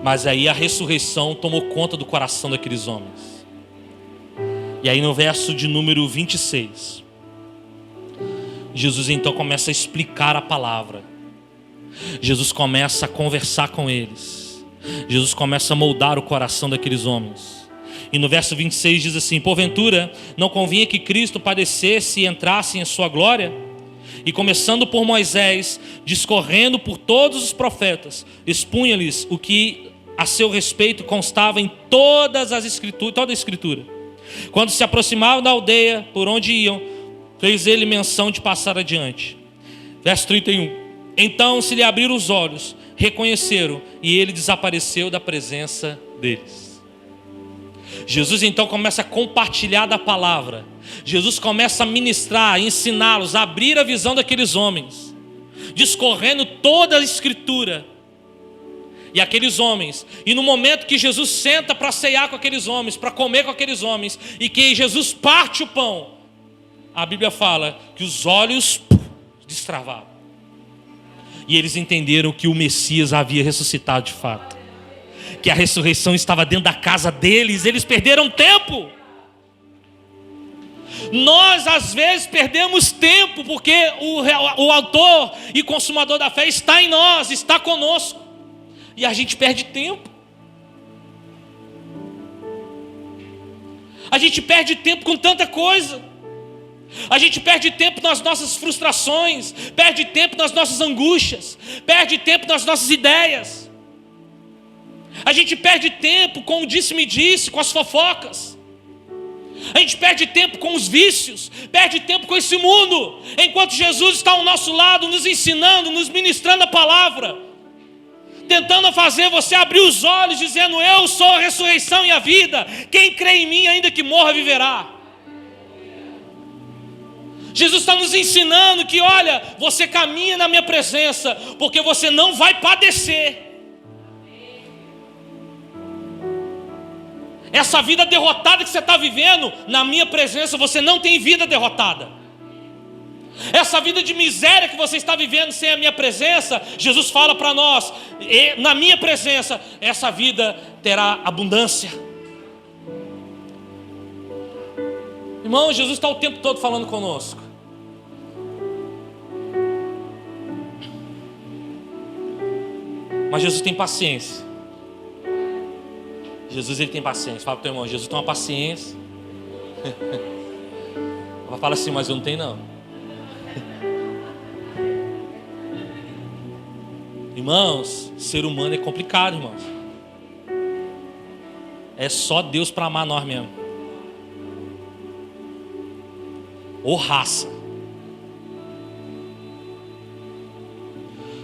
Speaker 1: Mas aí a ressurreição tomou conta do coração daqueles homens. E aí no verso de número 26, Jesus então começa a explicar a palavra. Jesus começa a conversar com eles. Jesus começa a moldar o coração daqueles homens. E no verso 26 diz assim: porventura não convinha que Cristo padecesse e entrasse em sua glória? E começando por Moisés, discorrendo por todos os profetas, expunha-lhes o que a seu respeito constava em toda a escritura. Quando se aproximavam da aldeia por onde iam, fez ele menção de passar adiante. Verso 31. Então se lhe abriram os olhos, reconheceram, e ele desapareceu da presença deles. Jesus então começa a compartilhar da palavra. Jesus começa a ministrar, a ensiná-los, a abrir a visão daqueles homens, discorrendo toda a escritura. E aqueles homens, e no momento que Jesus senta para ceiar com aqueles homens, para comer com aqueles homens, e que Jesus parte o pão, a Bíblia fala que os olhos destravaram. E eles entenderam que o Messias havia ressuscitado de fato, que a ressurreição estava dentro da casa deles. Eles perderam tempo. Nós às vezes perdemos tempo porque o autor e consumador da fé está em nós, está conosco, e a gente perde tempo. A gente perde tempo com tanta coisa. A gente perde tempo nas nossas frustrações, perde tempo nas nossas angústias, perde tempo nas nossas ideias. A gente perde tempo com o disse-me-disse, com as fofocas. A gente perde tempo com os vícios, perde tempo com esse mundo, enquanto Jesus está ao nosso lado, nos ensinando, nos ministrando a palavra. tentando fazer você abrir os olhos, dizendo: eu sou a ressurreição e a vida, quem crê em mim, ainda que morra, viverá. Jesus está nos ensinando que, olha, você caminha na minha presença, porque você não vai padecer. Essa vida derrotada que você está vivendo, na minha presença você não tem vida derrotada. Essa vida de miséria que você está vivendo sem a minha presença, Jesus fala para nós: na minha presença, essa vida terá abundância. Irmão, Jesus está o tempo todo falando conosco. Mas Jesus tem paciência. Jesus, ele tem paciência. Fala para o teu irmão: Jesus tem uma paciência. Fala assim: mas eu não tenho não. Irmãos, ser humano é complicado, irmãos. É só Deus para amar nós mesmo. Ou raça.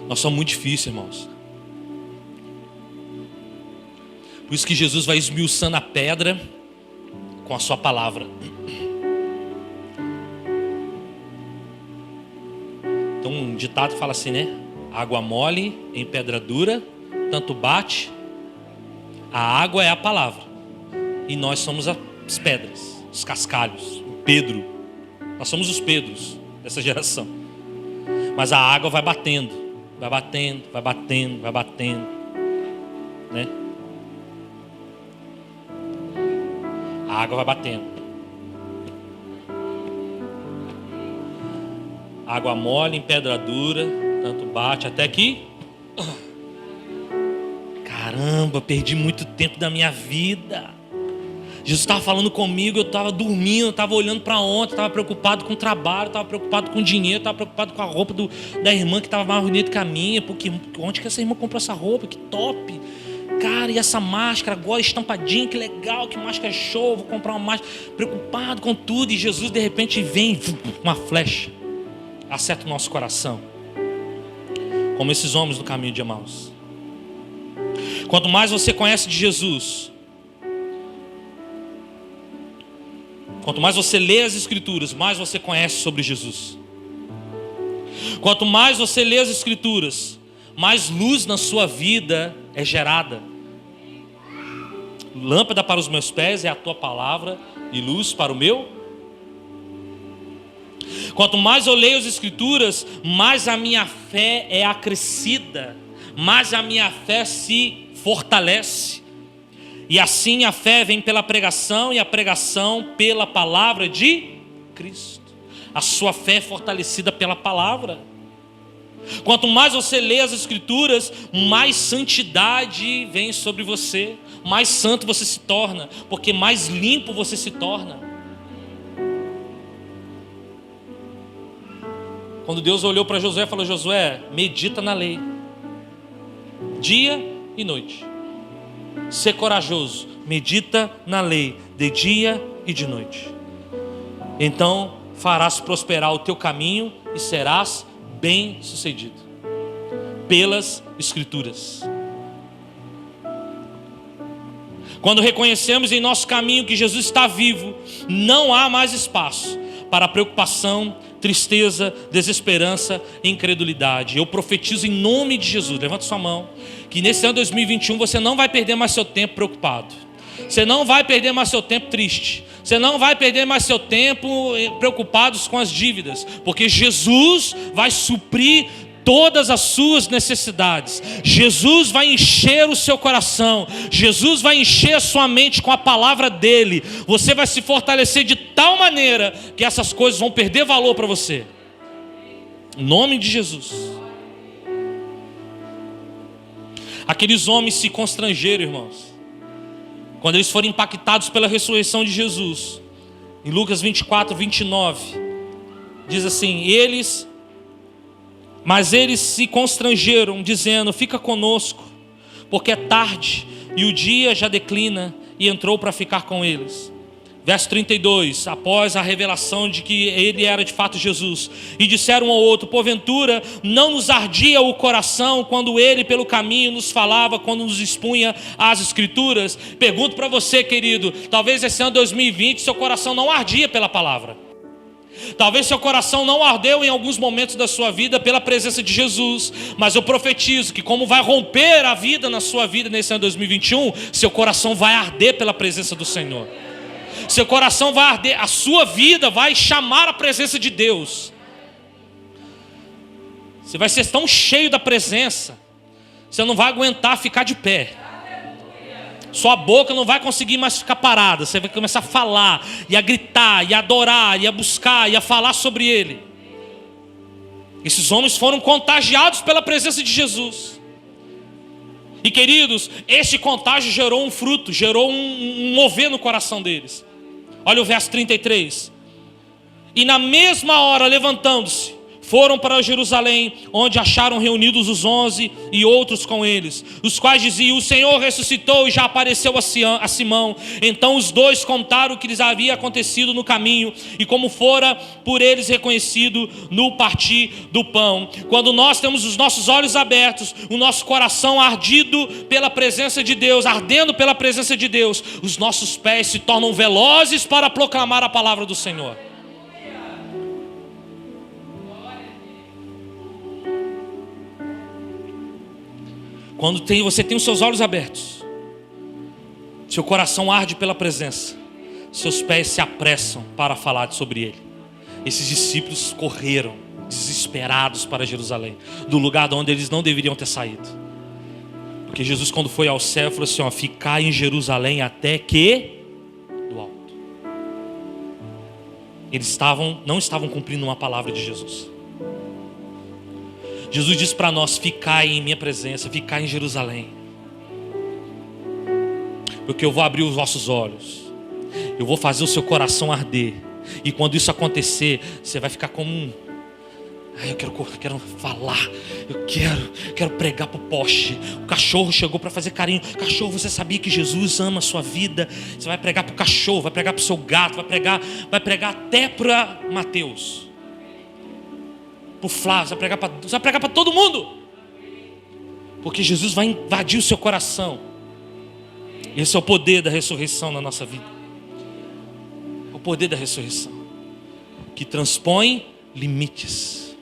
Speaker 1: Nós somos muito difíceis, irmãos. Por isso que Jesus vai esmiuçando a pedra com a sua palavra. Então um ditado fala assim, né? Água mole em pedra dura, tanto bate. A água é a palavra. E nós somos as pedras, os cascalhos, o Pedro. Nós somos os Pedros dessa geração. Mas a água vai batendo, vai batendo, vai batendo, vai batendo, né? A água vai batendo. Água mole em pedra dura, tanto bate até que... Caramba, perdi muito tempo da minha vida. Jesus estava falando comigo, eu estava dormindo, eu estava olhando para ontem, estava preocupado com o trabalho, estava preocupado com o dinheiro, estava preocupado com a roupa da irmã que estava mais bonita que a minha, porque onde que essa irmã comprou essa roupa? Que top! Cara, e essa máscara agora estampadinha, que legal, que máscara show, vou comprar uma máscara. Preocupado com tudo, e Jesus de repente vem com uma flecha, acerta o nosso coração, como esses homens no caminho de Emaús. Quanto mais você conhece de Jesus, quanto mais você lê as Escrituras, mais você conhece sobre Jesus. Quanto mais você lê as Escrituras, mais luz na sua vida é gerada. Lâmpada para os meus pés é a tua palavra e luz para o meu. Quanto mais eu leio as Escrituras, mais a minha fé é acrescida, mais a minha fé se fortalece. E assim a fé vem pela pregação e a pregação pela palavra de Cristo. A sua fé é fortalecida pela palavra. Quanto mais você lê as Escrituras, mais santidade vem sobre você, mais santo você se torna, porque mais limpo você se torna. Quando Deus olhou para Josué e falou: Josué, medita na lei, dia e noite. Ser corajoso, medita na lei, de dia e de noite. Então farás prosperar o teu caminho e serás bem sucedido pelas Escrituras. Quando reconhecemos em nosso caminho que Jesus está vivo, não há mais espaço para preocupação, tristeza, desesperança e incredulidade. Eu profetizo em nome de Jesus, levanta sua mão, que nesse ano 2021 você não vai perder mais seu tempo preocupado. Você não vai perder mais seu tempo triste. Você não vai perder mais seu tempo preocupados com as dívidas, porque Jesus vai suprir todas as suas necessidades. Jesus vai encher o seu coração. Jesus vai encher a sua mente com a palavra dele. Você vai se fortalecer de tal maneira que essas coisas vão perder valor para você. Em nome de Jesus. Aqueles homens se constrangeram, irmãos, quando eles foram impactados pela ressurreição de Jesus. Em Lucas 24, 29, diz assim: mas eles se constrangeram, dizendo: fica conosco, porque é tarde e o dia já declina. E entrou para ficar com eles. Verso 32, após a revelação de que ele era de fato Jesus, e disseram um ao outro: porventura não nos ardia o coração quando ele pelo caminho nos falava, quando nos expunha as Escrituras? Pergunto para você, querido, talvez esse ano 2020 seu coração não ardia pela palavra. Talvez seu coração não ardeu em alguns momentos da sua vida pela presença de Jesus, mas eu profetizo que como vai romper a vida na sua vida nesse ano 2021, seu coração vai arder pela presença do Senhor. Seu coração vai arder, a sua vida vai chamar a presença de Deus. Você vai ser tão cheio da presença, você não vai aguentar ficar de pé. Sua boca não vai conseguir mais ficar parada. Você vai começar a falar, e a gritar, e a adorar, e a buscar, e a falar sobre Ele. Esses homens foram contagiados pela presença de Jesus. E queridos, esse contágio gerou um fruto, gerou um mover no coração deles. Olha o verso 33. E na mesma hora, levantando-se, foram para Jerusalém, onde acharam reunidos os 11 e outros com eles, os quais diziam: o Senhor ressuscitou e já apareceu a Simão. Então os dois contaram o que lhes havia acontecido no caminho e como fora por eles reconhecido no partir do pão. Quando nós temos os nossos olhos abertos, o nosso coração ardido pela presença de Deus, ardendo pela presença de Deus, os nossos pés se tornam velozes para proclamar a palavra do Senhor. Quando você tem os seus olhos abertos, seu coração arde pela presença, seus pés se apressam para falar sobre Ele. Esses discípulos correram desesperados para Jerusalém, do lugar de onde eles não deveriam ter saído. Porque Jesus, quando foi ao céu, falou assim: ficai em Jerusalém até que do alto. Eles não estavam cumprindo uma palavra de Jesus. Jesus diz para nós: ficai em minha presença, ficai em Jerusalém, porque eu vou abrir os vossos olhos, eu vou fazer o seu coração arder. E quando isso acontecer, você vai ficar como eu quero falar, eu quero pregar para o poste. O cachorro chegou para fazer carinho. Cachorro, você sabia que Jesus ama a sua vida? Você vai pregar para o cachorro, vai pregar para o seu gato, vai pregar até para Mateus, para o Flávio, você vai pregar para todo mundo, porque Jesus vai invadir o seu coração. Esse é o poder da ressurreição na nossa vida. O poder da ressurreição que transpõe limites.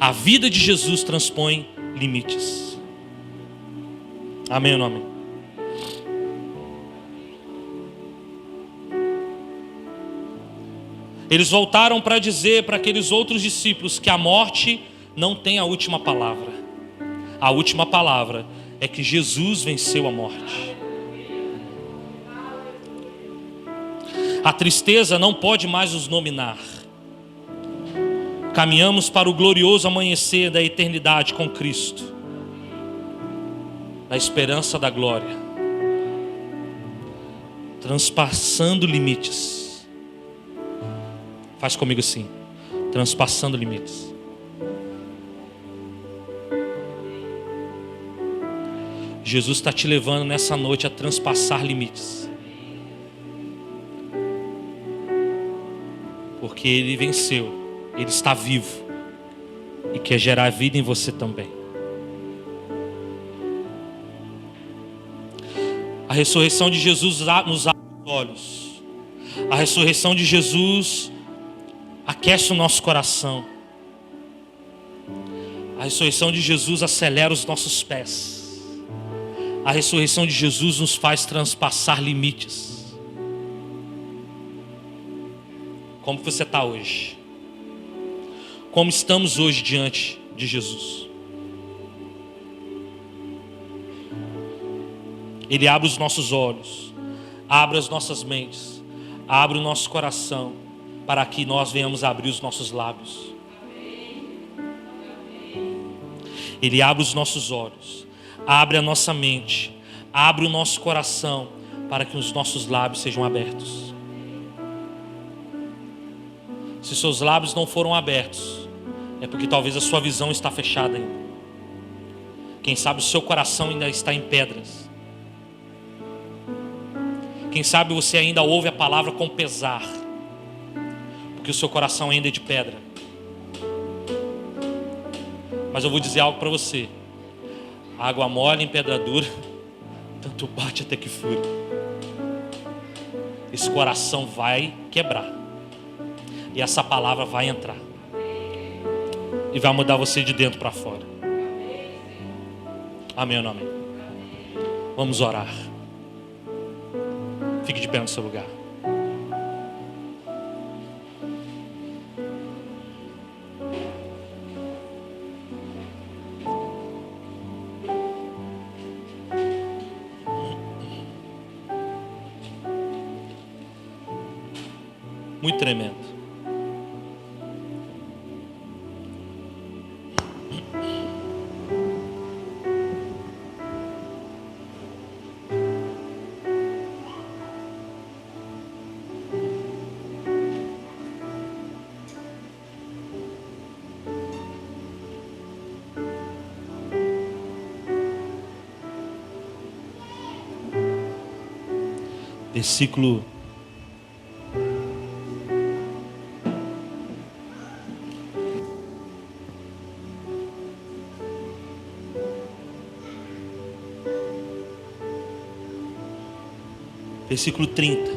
Speaker 1: A vida de Jesus transpõe limites. Amém ou não amém? Eles voltaram para dizer para aqueles outros discípulos que a morte não tem a última palavra. A última palavra é que Jesus venceu a morte. A tristeza não pode mais nos dominar. Caminhamos para o glorioso amanhecer da eternidade com Cristo, na esperança da glória, transpassando limites. Faz comigo assim: transpassando limites. Jesus está te levando nessa noite a transpassar limites, porque Ele venceu, Ele está vivo e quer gerar vida em você também. A ressurreição de Jesus nos abre os olhos. A ressurreição de Jesus aquece o nosso coração. A ressurreição de Jesus acelera os nossos pés. A ressurreição de Jesus nos faz transpassar limites. Como você está hoje? Como estamos hoje diante de Jesus? Ele abre os nossos olhos, abre as nossas mentes, abre o nosso coração, para que nós venhamos abrir os nossos lábios. Ele abre os nossos olhos, abre a nossa mente, abre o nosso coração, para que os nossos lábios sejam abertos. Se seus lábios não foram abertos, é porque talvez a sua visão está fechada ainda. Quem sabe o seu coração ainda está em pedras. Quem sabe você ainda ouve a palavra com pesar, porque o seu coração ainda é de pedra. Mas eu vou dizer algo para você: água mole em pedra dura, tanto bate até que fura. Esse coração vai quebrar, e essa palavra vai entrar e vai mudar você de dentro para fora. Amém ou não amém? Vamos orar. Fique de pé no seu lugar. Muito tremendo. Versículo 30.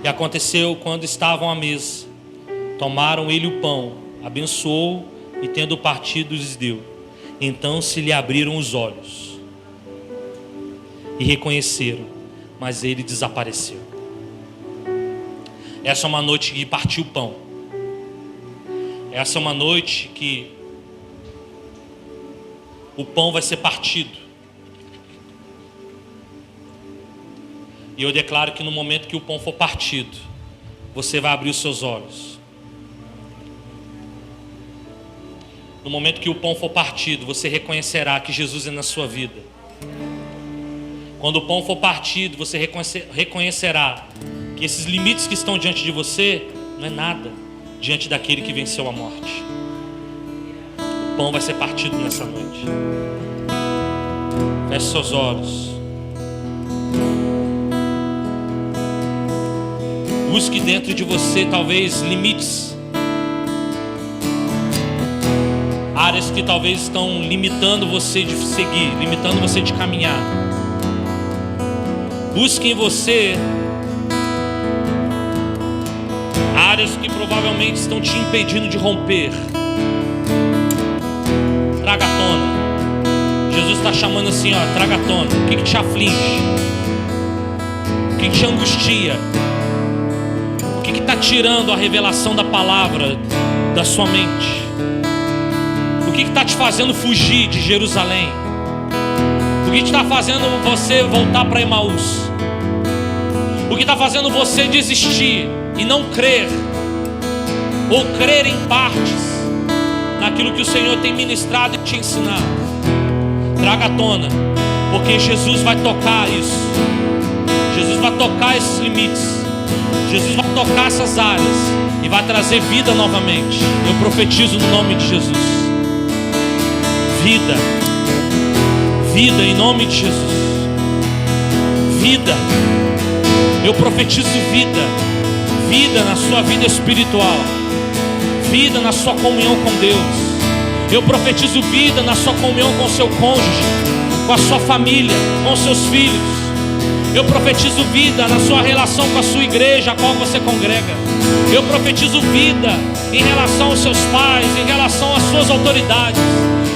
Speaker 1: E aconteceu quando estavam à mesa, tomaram ele o pão, abençoou e tendo partido lhes deu. Então se lhe abriram os olhos e reconheceram, mas ele desapareceu. Essa é uma noite de partir o pão. Essa é uma noite que o pão vai ser partido. E eu declaro que no momento que o pão for partido, você vai abrir os seus olhos. No momento que o pão for partido, você reconhecerá que Jesus é na sua vida. Quando o pão for partido, você reconhecerá que esses limites que estão diante de você não é nada diante daquele que venceu a morte. O pão vai ser partido nessa noite. Feche seus olhos. Busque dentro de você talvez limites, áreas que talvez estão limitando você de seguir, limitando você de caminhar. Busque em você áreas que provavelmente estão te impedindo de romper. Traga à tona. Jesus está chamando assim, ó, traga à tona. O que te aflige? O que te angustia? O que está tirando a revelação da palavra da sua mente? O que está te fazendo fugir de Jerusalém? O que está fazendo você voltar para Emaús? O que está fazendo você desistir e não crer, ou crer em partes naquilo que o Senhor tem ministrado e te ensinado? Traga à tona, porque Jesus vai tocar isso. Jesus vai tocar esses limites. Jesus vai tocar essas áreas e vai trazer vida novamente. Eu profetizo no nome de Jesus. Vida. Vida em nome de Jesus. Vida. Eu profetizo vida. Vida na sua vida espiritual. Vida na sua comunhão com Deus. Eu profetizo vida na sua comunhão com o seu cônjuge, com a sua família, com os seus filhos. Eu profetizo vida na sua relação com a sua igreja, a qual você congrega. Eu profetizo vida em relação aos seus pais, em relação às suas autoridades.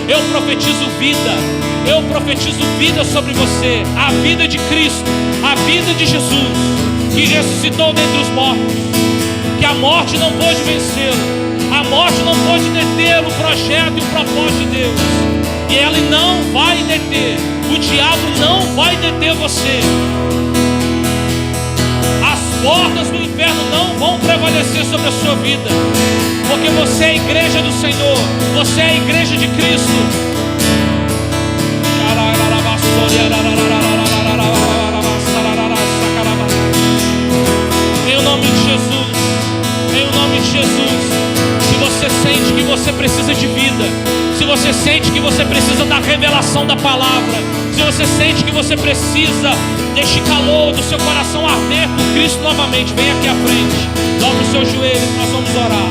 Speaker 1: Eu profetizo vida. Eu profetizo vida sobre você. A vida de Cristo, a vida de Jesus, que ressuscitou dentre os mortos, que a morte não pôde vencê-lo, a morte não pôde deter o projeto e o propósito de Deus, e ela não vai deter. O diabo não vai deter você. As portas do inferno não vão prevalecer sobre a sua vida, porque você é a igreja do Senhor, você é a igreja de Cristo. Em nome de Jesus, em nome de Jesus. Se você sente que você precisa de vida, se você sente que você precisa da revelação da palavra, Se você sente que você precisa deste calor do seu coração arder por Cristo novamente, vem aqui à frente, dobra os seus joelhos, nós vamos orar.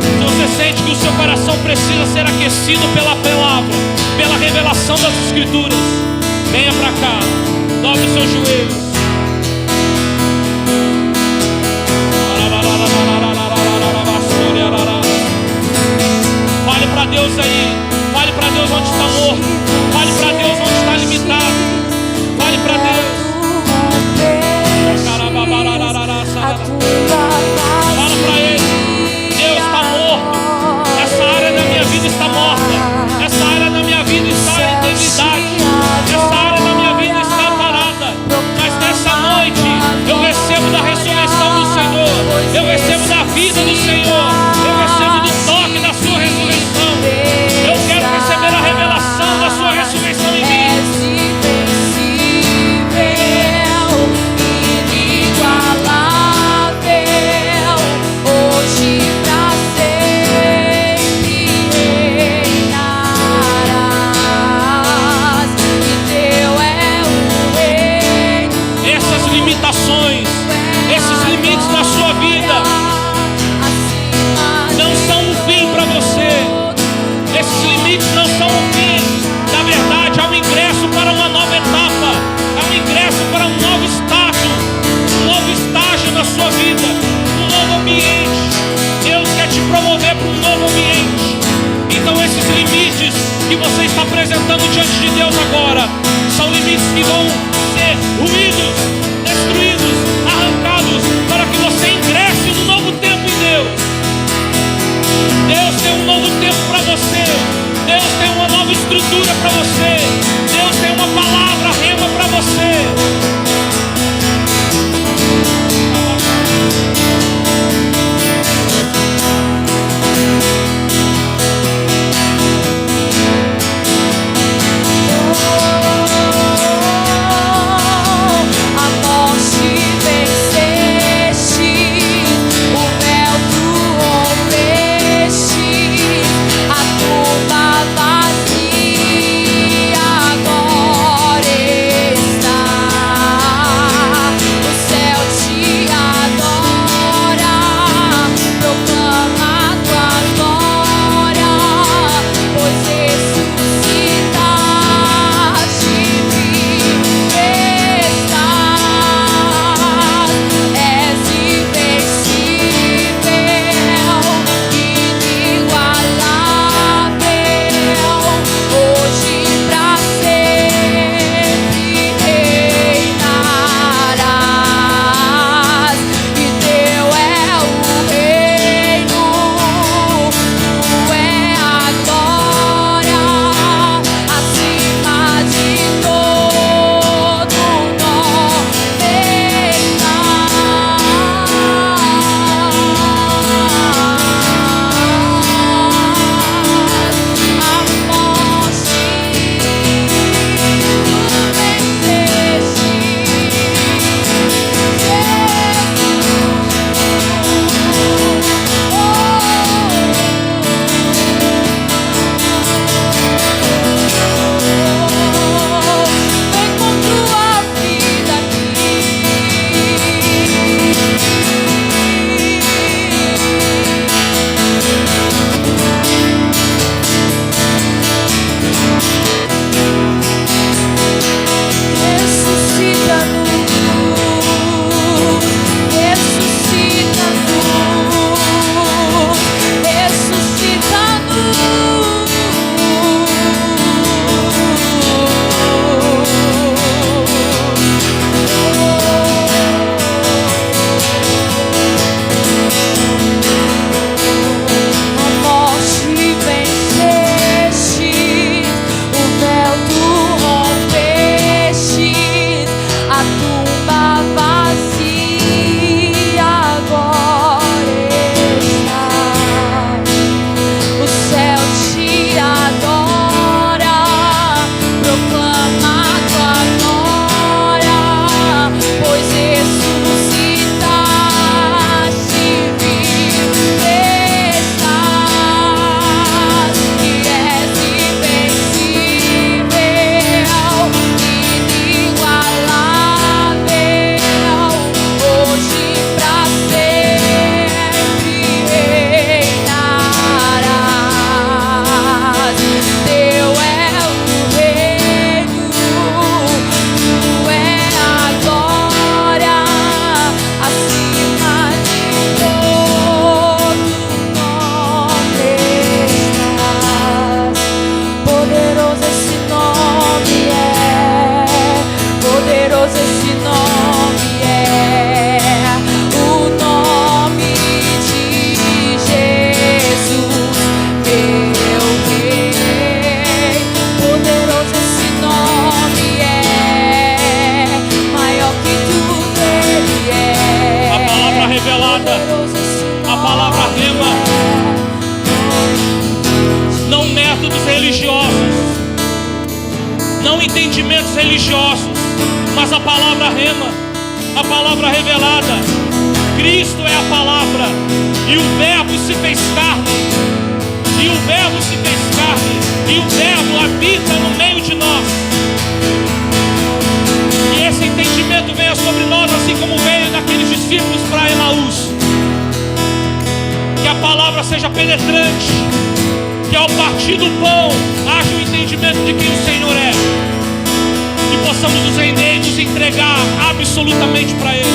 Speaker 1: Se você sente que o seu coração precisa ser aquecido pela palavra, pela revelação das Escrituras, venha para cá, dobre os seus joelhos. Fale para Deus aí, fale para Deus onde está morto, fale para Deus onde está limitado, fale para Deus. Fala para Ele, Deus está morto, essa área da minha vida está morta, essa área da minha vida está em integridade, essa área da minha vida está parada, mas nessa noite eu recebo da ressurreição do Senhor, eu recebo da vida do Senhor, eu recebo do toque da sua ressurreição, eu quero receber a revelação da sua ressurreição em mim. Esses limites na sua vida não são um fim para você. Esses limites não são um fim. Na verdade, é um ingresso para uma nova etapa, é um ingresso para um novo estágio na sua vida, um novo ambiente. Deus quer te promover para um novo ambiente. Então esses limites que você está apresentando diante de Deus agora são limites que vão ser ruídos, destruídos, arrancados, para que você ingresse no novo tempo em Deus. Deus tem um novo tempo para você. Deus tem uma nova estrutura para você. Deus tem uma palavra rema para você.
Speaker 2: Vazia agora está.
Speaker 1: entendimentos religiosos, mas a palavra rema, a palavra revelada. Cristo é a palavra, e o Verbo se fez carne, e o Verbo se fez carne, e o Verbo habita no meio de nós. Que esse entendimento venha sobre nós, assim como veio daqueles discípulos para Emaús. Que a palavra seja penetrante, que ao partir do pão haja o entendimento de quem o Senhor é, e possamos nos render e nos entregar absolutamente para Ele.